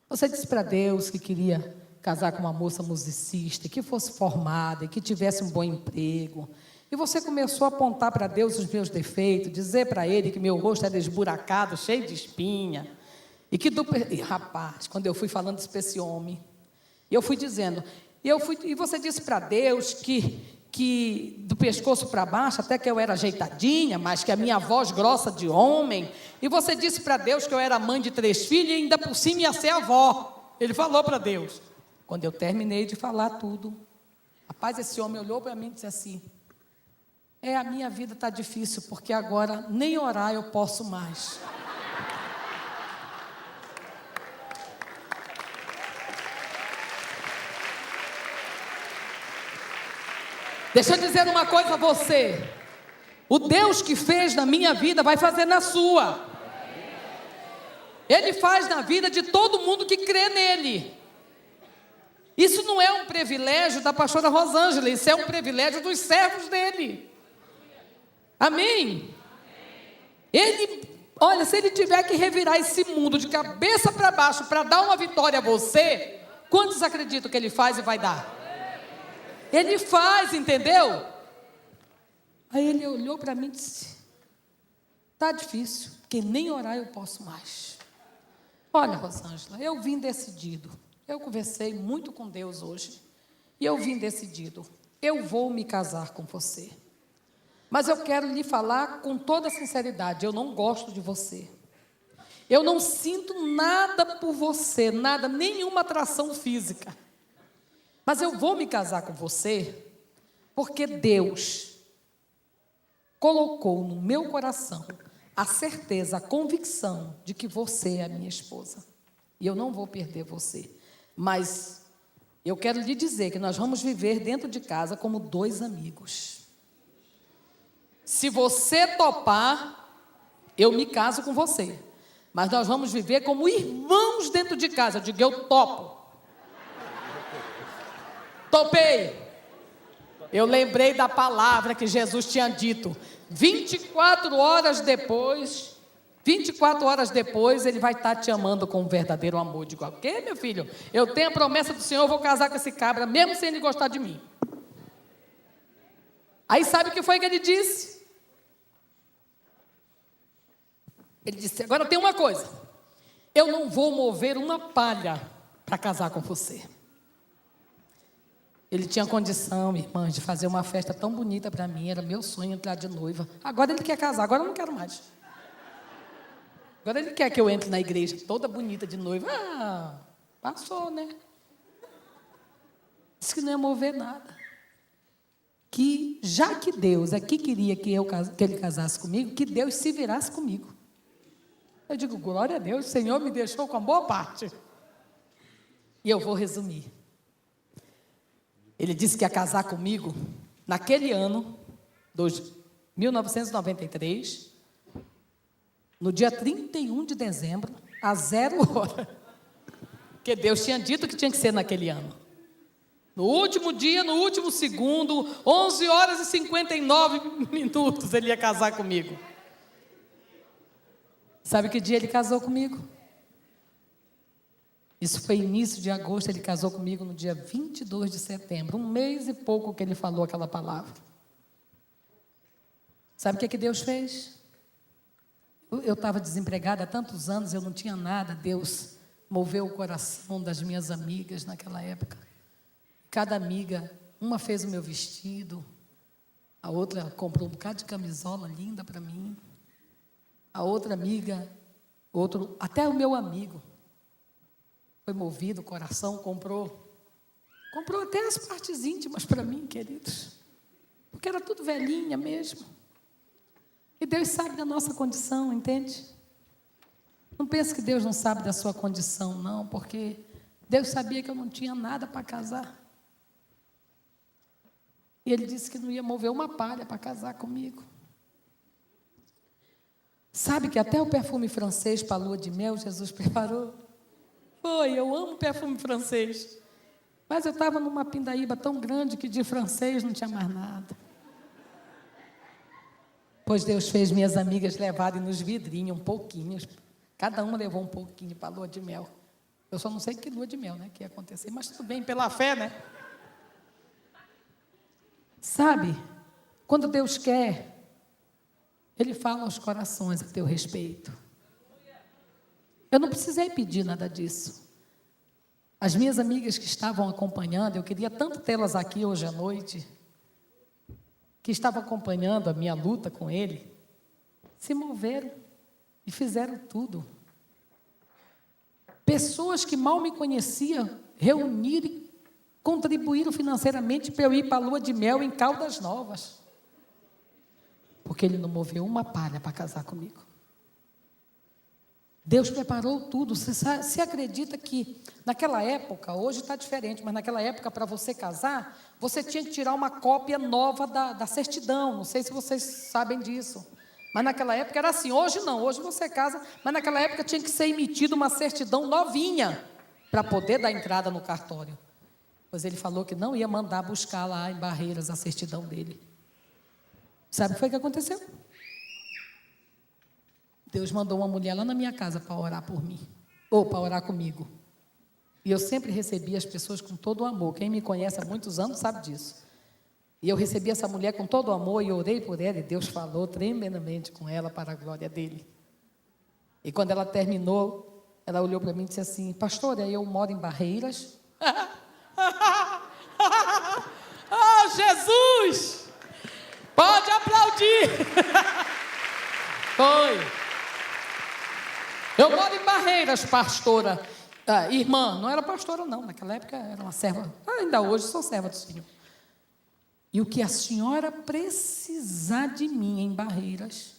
S2: Você disse para Deus que queria casar com uma moça musicista, que fosse formada, que tivesse um bom emprego. E você começou a apontar para Deus os meus defeitos, dizer para Ele que meu rosto era esburacado, cheio de espinha. E rapaz, quando eu fui falando isso para esse homem, eu fui dizendo, e você disse para Deus que do pescoço para baixo, até que eu era ajeitadinha, mas que a minha voz grossa de homem. E você disse para Deus que eu era mãe de 3 filhos e ainda por cima ia ser avó. Ele falou para Deus. Quando eu terminei de falar tudo, rapaz, esse homem olhou para mim e disse assim: a minha vida está difícil, porque agora nem orar eu posso mais. Deixa eu dizer uma coisa a você. O Deus que fez na minha vida vai fazer na sua. Ele faz na vida de todo mundo que crê nele. Isso não é um privilégio da pastora Rosângela, isso é um privilégio dos servos dele. Amém? Olha, se ele tiver que revirar esse mundo de cabeça para baixo para dar uma vitória a você, quantos acreditam que ele faz e vai dar? Ele faz, entendeu? Aí ele olhou para mim e disse: está difícil, porque nem orar eu posso mais. Olha, Rosângela, eu vim decidido. Eu conversei muito com Deus hoje. E eu vim decidido. Eu vou me casar com você. Mas eu quero lhe falar com toda sinceridade. Eu não gosto de você. Eu não sinto nada por você. Nada, nenhuma atração física. Mas eu vou me casar com você porque Deus colocou no meu coração a certeza, a convicção de que você é a minha esposa. E eu não vou perder você. Mas eu quero lhe dizer que nós vamos viver dentro de casa como dois amigos. Se você topar, eu me caso com você. Mas nós vamos viver como irmãos dentro de casa. Eu digo, eu topo. Topei. Eu lembrei da palavra que Jesus tinha dito. 24 horas depois, ele vai estar te amando com um verdadeiro amor. Digo, ok, meu filho? Eu tenho a promessa do Senhor, eu vou casar com esse cabra, mesmo sem ele gostar de mim. Aí sabe o que foi que ele disse? Ele disse, agora tem uma coisa. Eu não vou mover uma palha para casar com você. Ele tinha condição, irmãs, de fazer uma festa tão bonita para mim. Era meu sonho entrar de noiva. Agora ele quer casar, agora eu não quero mais. Agora ele quer que eu entre na igreja toda bonita de noiva. Ah, passou, né? Disse que não ia mover nada. Que, já que Deus aqui queria que ele casasse comigo, que Deus se virasse comigo. Eu digo, glória a Deus, o Senhor me deixou com a boa parte. E eu vou resumir. Ele disse que ia casar comigo naquele ano, 1993, no dia 31 de dezembro, às 0 hora. Porque Deus tinha dito que tinha que ser naquele ano. No último dia, no último segundo, 11 horas e 59 minutos, ele ia casar comigo. Sabe que dia ele casou comigo? Isso foi início de agosto, ele casou comigo no dia 22 de setembro. Um mês e pouco que ele falou aquela palavra. Sabe o que Deus fez? Eu estava desempregada há tantos anos, eu não tinha nada. Deus moveu o coração das minhas amigas naquela época. Cada amiga, uma fez o meu vestido, a outra comprou um bocado de camisola linda para mim. A outra amiga, até o meu amigo, foi movido o coração, comprou até as partes íntimas para mim, queridos, porque era tudo velhinha mesmo. E Deus sabe da nossa condição, entende? Não pense que Deus não sabe da sua condição, não, porque Deus sabia que eu não tinha nada para casar. E Ele disse que não ia mover uma palha para casar comigo. Sabe que até o perfume francês para a lua de mel Jesus preparou? Foi, eu amo perfume francês. Mas eu estava numa pindaíba tão grande que de francês não tinha mais nada. Pois Deus fez minhas amigas levarem nos vidrinhos um pouquinho. Cada uma levou um pouquinho para a lua de mel. Eu só não sei que lua de mel, né, que ia acontecer, mas tudo bem, pela fé, né? Sabe, quando Deus quer, Ele fala aos corações a teu respeito. Eu não precisei pedir nada disso. As minhas amigas que estavam acompanhando, eu queria tanto tê-las aqui hoje à noite, que estavam acompanhando a minha luta com Ele, se moveram e fizeram tudo. Pessoas que mal me conheciam, reuniram e contribuíram financeiramente para eu ir para a lua de mel em Caldas Novas. Porque Ele não moveu uma palha para casar comigo. Deus preparou tudo. Você acredita que naquela época, hoje está diferente, mas naquela época, para você casar, você tinha que tirar uma cópia nova da certidão. Não sei se vocês sabem disso. Mas naquela época era assim. Hoje não, hoje você casa, mas naquela época tinha que ser emitida uma certidão novinha para poder dar entrada no cartório. pois ele falou que não ia mandar buscar lá em Barreiras a certidão dele. Sabe o que foi que aconteceu? Deus mandou uma mulher lá na minha casa para orar por mim, ou para orar comigo. E eu sempre recebi as pessoas com todo o amor. Quem me conhece há muitos anos sabe disso. E eu recebi essa mulher com todo o amor e orei por ela, e Deus falou tremendamente com ela para a glória dele. E quando ela terminou, ela olhou para mim e disse assim: pastora, eu moro em Barreiras. Ah, Jesus! Pode aplaudir! Foi. Eu moro em Barreiras, pastora. Irmã, não era pastora não, naquela época era uma serva, ainda hoje sou serva do Senhor. E o que a senhora precisar de mim em Barreiras,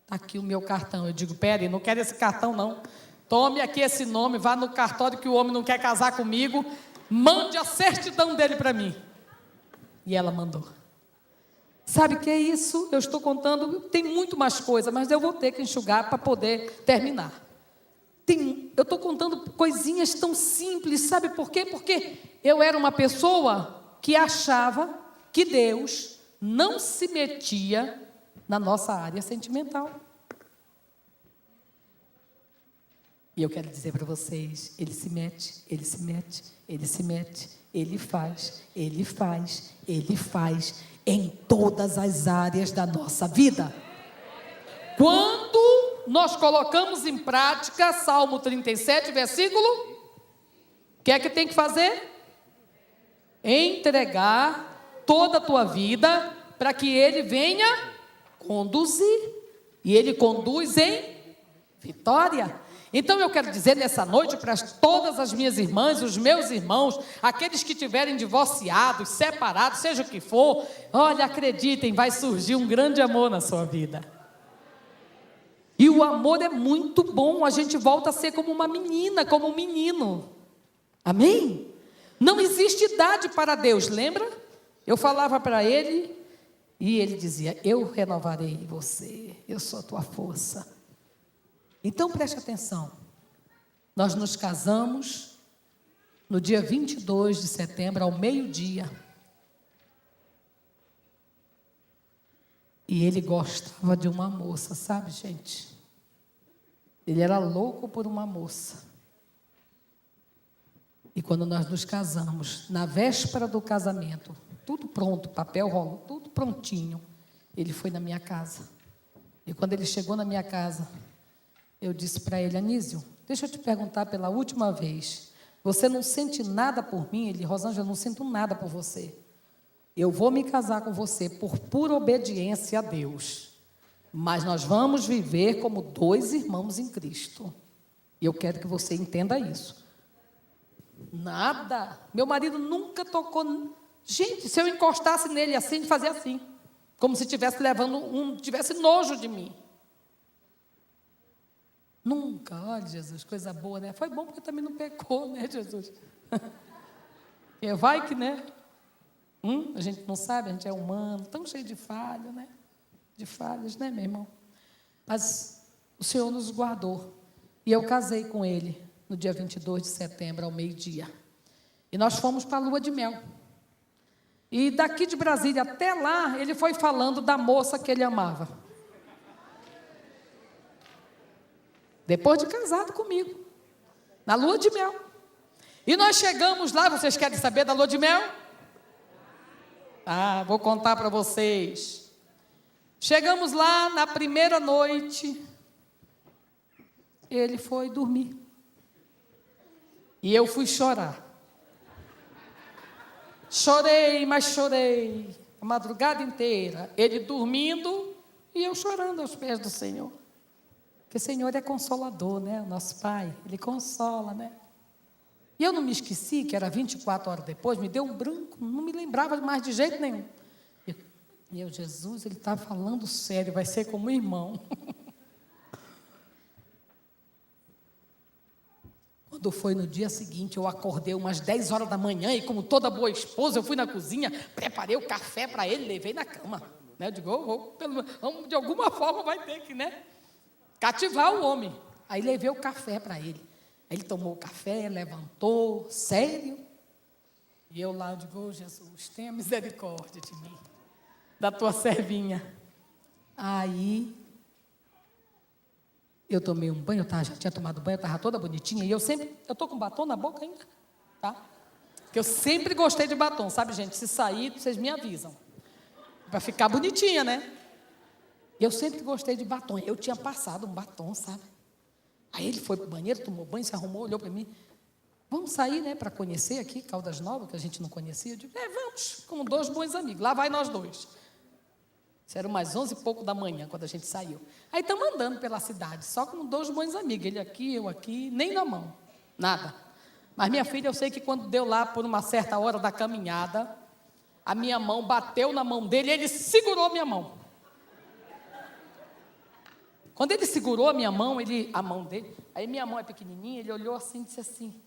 S2: está aqui o meu cartão. Eu digo, peraí, não quero esse cartão não, tome aqui esse nome, vá no cartório que o homem não quer casar comigo, mande a certidão dele para mim. E ela mandou. Sabe o que é isso? Eu estou contando, tem muito mais coisa, mas eu vou ter que enxugar para poder terminar. Eu estou contando coisinhas tão simples, sabe por quê? Porque eu era uma pessoa que achava que Deus não se metia na nossa área sentimental. E eu quero dizer para vocês, Ele se mete, Ele se mete, Ele se mete, Ele faz, Ele faz, Ele faz em todas as áreas da nossa vida. Quando nós colocamos em prática Salmo 37, versículo, o que é que tem que fazer? Entregar toda a tua vida para que Ele venha conduzir. E Ele conduz em vitória. Então eu quero dizer nessa noite para todas as minhas irmãs, os meus irmãos, aqueles que estiverem divorciados, separados, seja o que for, olha, acreditem, vai surgir um grande amor na sua vida. E o amor é muito bom, a gente volta a ser como uma menina, como um menino. Amém? Não existe idade para Deus, lembra? Eu falava para ele e ele dizia, eu renovarei você, eu sou a tua força. Então preste atenção, nós nos casamos no dia 22 de setembro, ao meio-dia. E ele gostava de uma moça, sabe, gente? Ele era louco por uma moça. E quando nós nos casamos, na véspera do casamento, tudo pronto, papel rolou, tudo prontinho, ele foi na minha casa. E quando ele chegou na minha casa, eu disse para ele, Anísio, deixa eu te perguntar pela última vez, você não sente nada por mim? Ele, Rosângela, eu não sinto nada por você. Eu vou me casar com você por pura obediência a Deus. Mas nós vamos viver como dois irmãos em Cristo. E eu quero que você entenda isso. Nada. Meu marido nunca tocou. Gente, se eu encostasse nele assim, ele fazia assim. Como se estivesse levando tivesse nojo de mim. Nunca. Olha, Jesus, coisa boa, né? Foi bom porque também não pecou, né, Jesus? E vai que, né? A gente não sabe, a gente é humano, tão cheio de falha, né? De falhas, né, meu irmão? Mas o Senhor nos guardou. E eu casei com ele no dia 22 de setembro, ao meio-dia. E nós fomos para a lua de mel. E daqui de Brasília até lá, ele foi falando da moça que ele amava. Depois de casado comigo. Na lua de mel. E nós chegamos lá, vocês querem saber da lua de mel? Vou contar para vocês. Chegamos lá na primeira noite, ele foi dormir. E eu fui chorar. Chorei, mas chorei a madrugada inteira. Ele dormindo e eu chorando aos pés do Senhor. Porque o Senhor é consolador, né? O nosso Pai, Ele consola, né? E eu não me esqueci que era 24 horas depois, me deu um branco, não me lembrava mais de jeito nenhum. E eu, Jesus, ele está falando sério, vai ser como irmão. Quando foi no dia seguinte, eu acordei umas 10 horas da manhã e como toda boa esposa, eu fui na cozinha, preparei o café para ele, levei na cama. Né? Eu digo, de alguma forma vai ter que, né? Cativar o homem. Aí levei o café para ele. Aí ele tomou o café, levantou, sério. E eu lá, eu digo, oh, Jesus, tenha misericórdia de mim, da tua servinha. Aí, eu tomei um banho, já tinha tomado banho, eu estava toda bonitinha, e eu estou com batom na boca ainda, tá? Porque eu sempre gostei de batom, sabe, gente? Se sair, vocês me avisam. Para ficar bonitinha, né? Eu sempre gostei de batom. Eu tinha passado um batom, sabe? Aí ele foi para o banheiro, tomou banho, se arrumou, olhou para mim. Vamos sair, né, para conhecer aqui Caldas Novas, que a gente não conhecia. Eu digo, vamos, como 2 bons amigos. Lá vai nós 2. Isso era umas 11 e pouco da manhã, quando a gente saiu. Aí estamos andando pela cidade, só como 2 bons amigos. Ele aqui, eu aqui, nem na mão, nada. Mas minha filha, eu sei que quando deu lá, por uma certa hora da caminhada, a minha mão bateu na mão dele e ele segurou a minha mão. Quando ele segurou a minha mão, a mão dele, aí minha mão é pequenininha, ele olhou assim e disse assim,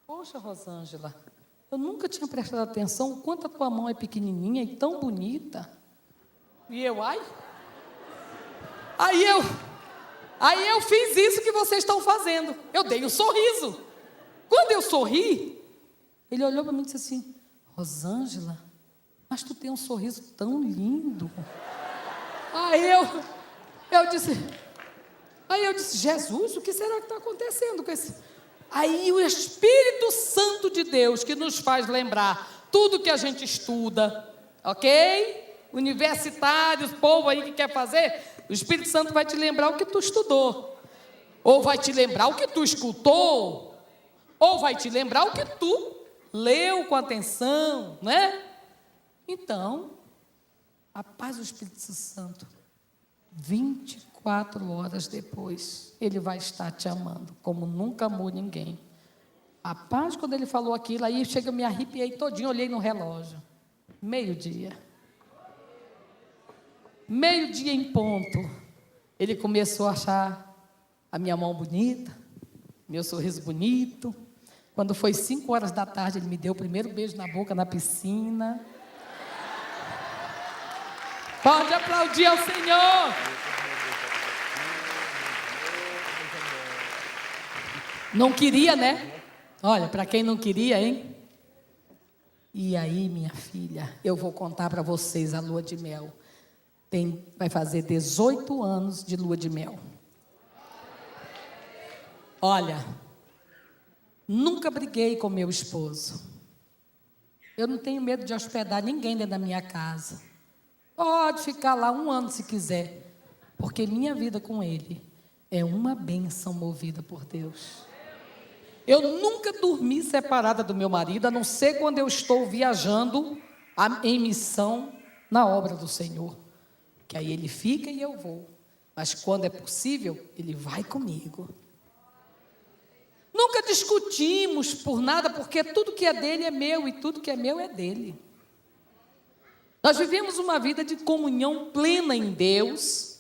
S2: poxa, Rosângela, eu nunca tinha prestado atenção o quanto a tua mão é pequenininha e tão bonita. E eu, Aí eu fiz isso que vocês estão fazendo. Eu dei um sorriso. Quando eu sorri, ele olhou para mim e disse assim, Rosângela, mas tu tem um sorriso tão lindo. Aí eu disse, Jesus, o que será que está acontecendo com esse... Aí o Espírito Santo de Deus, que nos faz lembrar tudo que a gente estuda, ok? Universitários, povo aí que quer fazer, o Espírito Santo vai te lembrar o que tu estudou, ou vai te lembrar o que tu escutou, ou vai te lembrar o que tu leu com atenção, né? Então, a paz do Espírito Santo, 24 horas depois, ele vai estar te amando, como nunca amou ninguém. A paz, quando ele falou aquilo, aí chega, eu me arrepiei todinho, olhei no relógio, 12:00. 12:00 em ponto, ele começou a achar a minha mão bonita, meu sorriso bonito. Quando foi 5 horas da tarde, ele me deu o primeiro beijo na boca na piscina. Pode aplaudir ao Senhor. Não queria, né? Olha, para quem não queria, hein? E aí, minha filha, eu vou contar para vocês a lua de mel. Vai fazer 18 anos de lua de mel. Olha, nunca briguei com meu esposo. Eu não tenho medo de hospedar ninguém dentro da minha casa. Pode ficar lá 1 ano se quiser, porque minha vida com ele é uma bênção movida por Deus. Eu nunca dormi separada do meu marido, a não ser quando eu estou viajando em missão na obra do Senhor, que aí ele fica e eu vou, mas quando é possível, ele vai comigo. Nunca discutimos por nada, porque tudo que é dele é meu e tudo que é meu é dele. Nós vivemos uma vida de comunhão plena em Deus.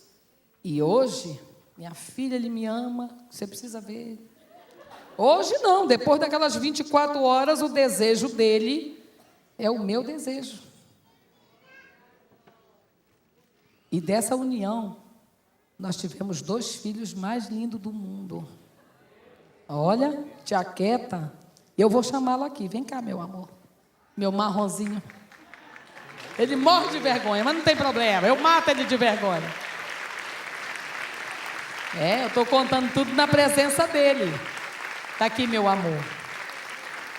S2: E hoje, minha filha, ele me ama, você precisa ver. Hoje não, depois daquelas 24 horas, o desejo dele é o meu desejo. E dessa união, nós tivemos 2 filhos mais lindos do mundo. Olha, tia Queta, eu vou chamá-lo aqui, vem cá, meu amor, meu marronzinho. Ele morre de vergonha, mas não tem problema, eu mato ele de vergonha. Eu estou contando tudo na presença dele. Está aqui, meu amor.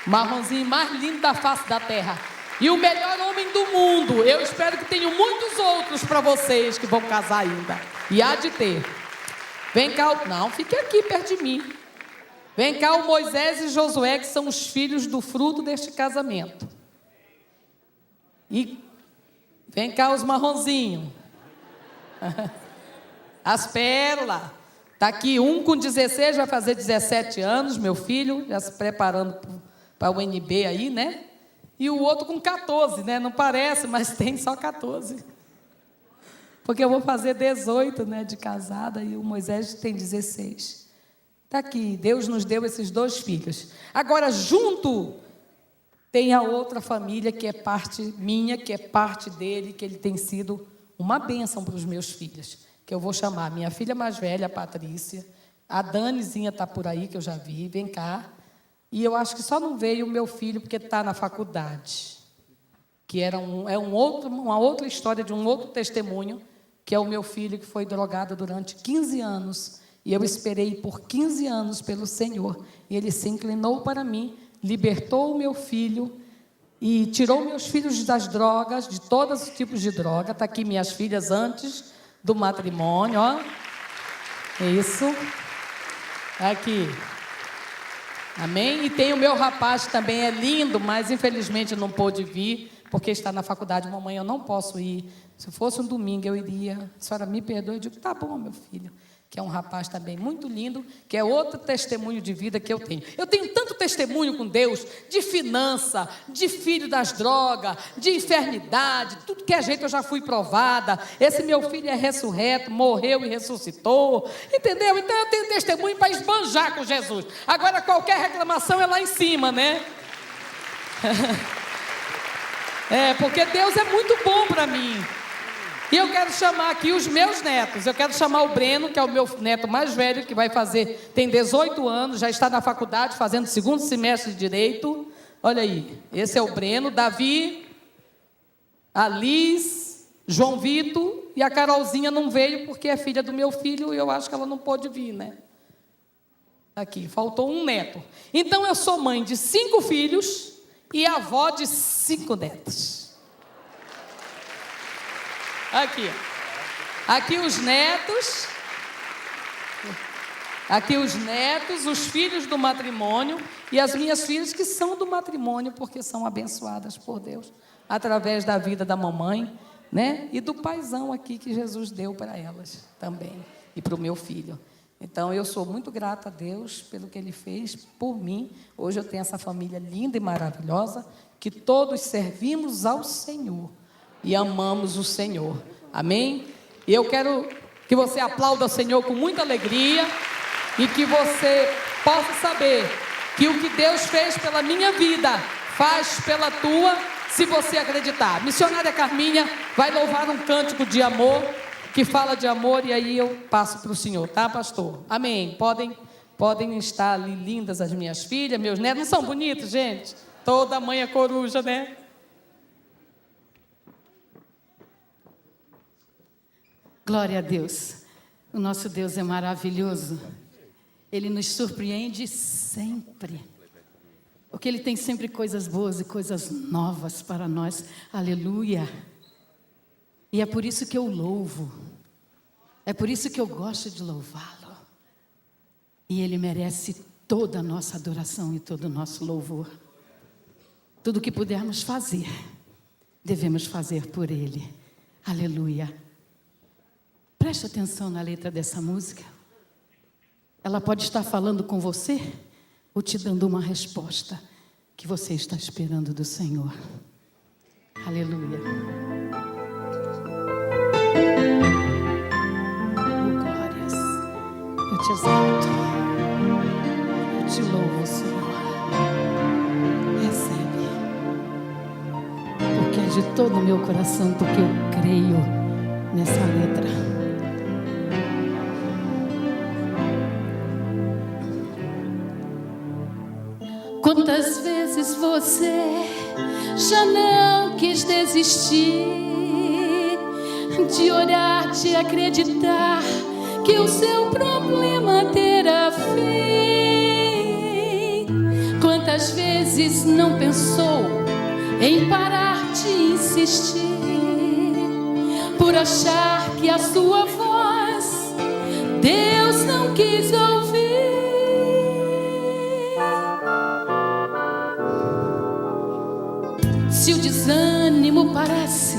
S2: Marronzinho mais lindo da face da terra. E o melhor homem do mundo. Eu espero que tenham muitos outros para vocês que vão casar ainda. E há de ter. Vem cá, não, fique aqui perto de mim. Vem cá o Moisés e Josué, que são os filhos do fruto deste casamento. E vem cá os marronzinhos. As pérolas. Está aqui um com 16, vai fazer 17 anos, meu filho, já se preparando para o UNB aí, né? E o outro com 14, né? Não parece, mas tem só 14. Porque eu vou fazer 18, né, de casada, e o Moisés tem 16. Está aqui, Deus nos deu esses 2 filhos. Agora, junto, tem a outra família que é parte minha, que é parte dele, que ele tem sido uma bênção para os meus filhos. Que eu vou chamar minha filha mais velha, a Patrícia, a Danizinha está por aí, que eu já vi, vem cá, E eu acho que só não veio o meu filho porque está na faculdade. Que uma outra história de um outro testemunho, que é o meu filho que foi drogado durante 15 anos. E eu esperei por 15 anos pelo Senhor. E Ele se inclinou para mim, libertou o meu filho e tirou meus filhos das drogas, de todos os tipos de droga. Está aqui minhas filhas antes do matrimônio, ó. Isso. Aqui. Amém? E tem o meu rapaz que também é lindo, mas infelizmente não pôde vir, porque está na faculdade. Mamãe, eu não posso ir. Se fosse um domingo eu iria. A senhora me perdoe. Eu digo, tá bom, meu filho. Que é um rapaz também muito lindo, que é outro testemunho de vida que eu tenho. Eu tenho tanto testemunho com Deus, de finança, de filho das drogas, de enfermidade, tudo que é jeito eu já fui provada. Esse meu filho é ressurreto, morreu e ressuscitou, entendeu? Então eu tenho testemunho para esbanjar com Jesus. Agora qualquer reclamação é lá em cima, né? Porque Deus é muito bom para mim. E eu quero chamar aqui os meus netos. Eu quero chamar o Breno, que é o meu neto mais velho, que tem 18 anos, já está na faculdade, fazendo 2º semestre de Direito. Olha aí, esse é o Breno, Davi, a Liz, João Vitor, e a Carolzinha não veio porque é filha do meu filho e eu acho que ela não pôde vir, né? Aqui, faltou um neto. Então eu sou mãe de 5 filhos e avó de 5 netos. Aqui os netos, os filhos do matrimônio e as minhas filhas que são do matrimônio porque são abençoadas por Deus através da vida da mamãe, né? E do paizão aqui que Jesus deu para elas também e para o meu filho. Então eu sou muito grata a Deus pelo que Ele fez por mim. Hoje eu tenho essa família linda e maravilhosa que todos servimos ao Senhor e amamos o Senhor. Amém? E eu quero que você aplaude o Senhor com muita alegria e que você possa saber que o que Deus fez pela minha vida, faz pela tua, se você acreditar. Missionária Carminha vai louvar um cântico de amor, que fala de amor, e aí eu passo para o Senhor, tá, pastor? Amém. Podem estar ali lindas as minhas filhas, meus netos. Não são bonitos, gente? Toda mãe é coruja, né?
S3: Glória a Deus. O nosso Deus é maravilhoso. Ele nos surpreende sempre. Porque Ele tem sempre coisas boas e coisas novas para nós. Aleluia. E é por isso que eu louvo. É por isso que eu gosto de louvá-lo. E Ele merece toda a nossa adoração e todo o nosso louvor. Tudo que pudermos fazer, devemos fazer por Ele. Aleluia. Preste atenção na letra dessa música. Ela pode estar falando com você ou te dando uma resposta que você está esperando do Senhor. Aleluia. Oh, glórias. Eu te exalto. Eu te louvo, Senhor. Recebe. Porque é de todo o meu coração, porque eu creio nessa letra. Quantas vezes você já não quis desistir de orar, de acreditar que o seu problema terá fim? Quantas vezes não pensou em parar de insistir por achar que a sua voz Deus não quis ouvir? Se o desânimo parece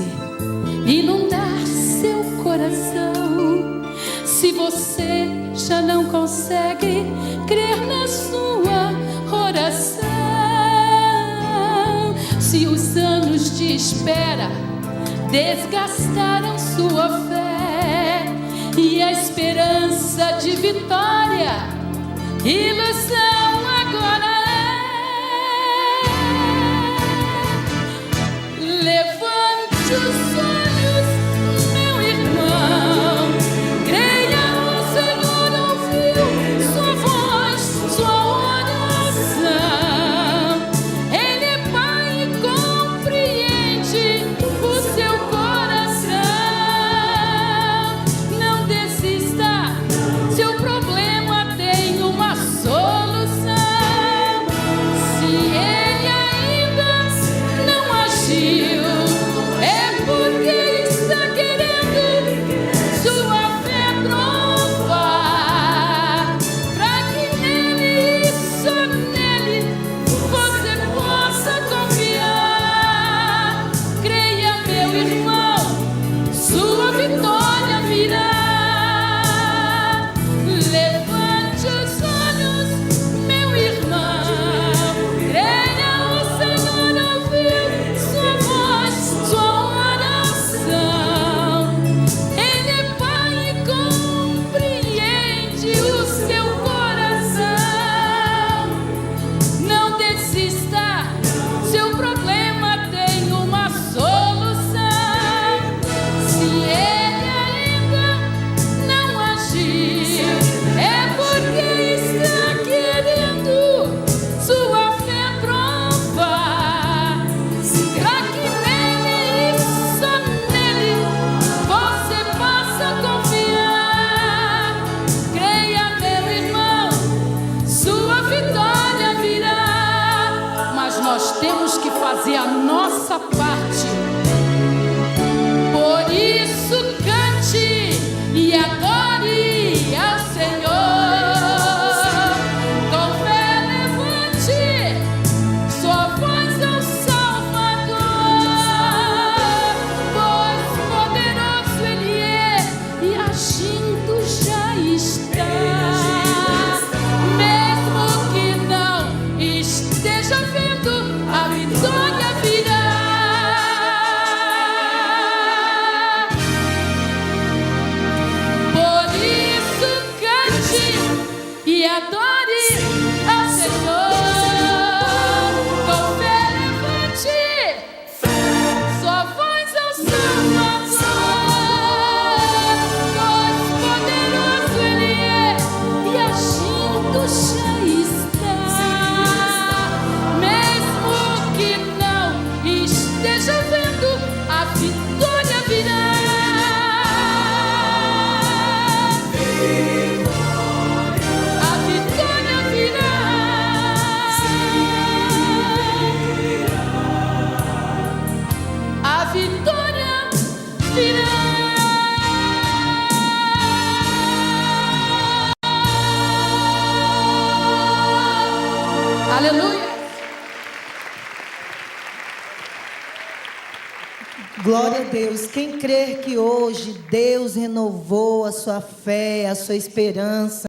S3: inundar seu coração, se você já não consegue crer na sua oração, se os anos de espera desgastaram sua fé e a esperança de vitória, ilusão agora é. Levante os olhos, meu irmão, creia, o Senhor ouviu sua voz, sua oração. Aleluia.
S4: Glória a Deus. Quem crer que hoje Deus renovou a sua fé, a sua esperança,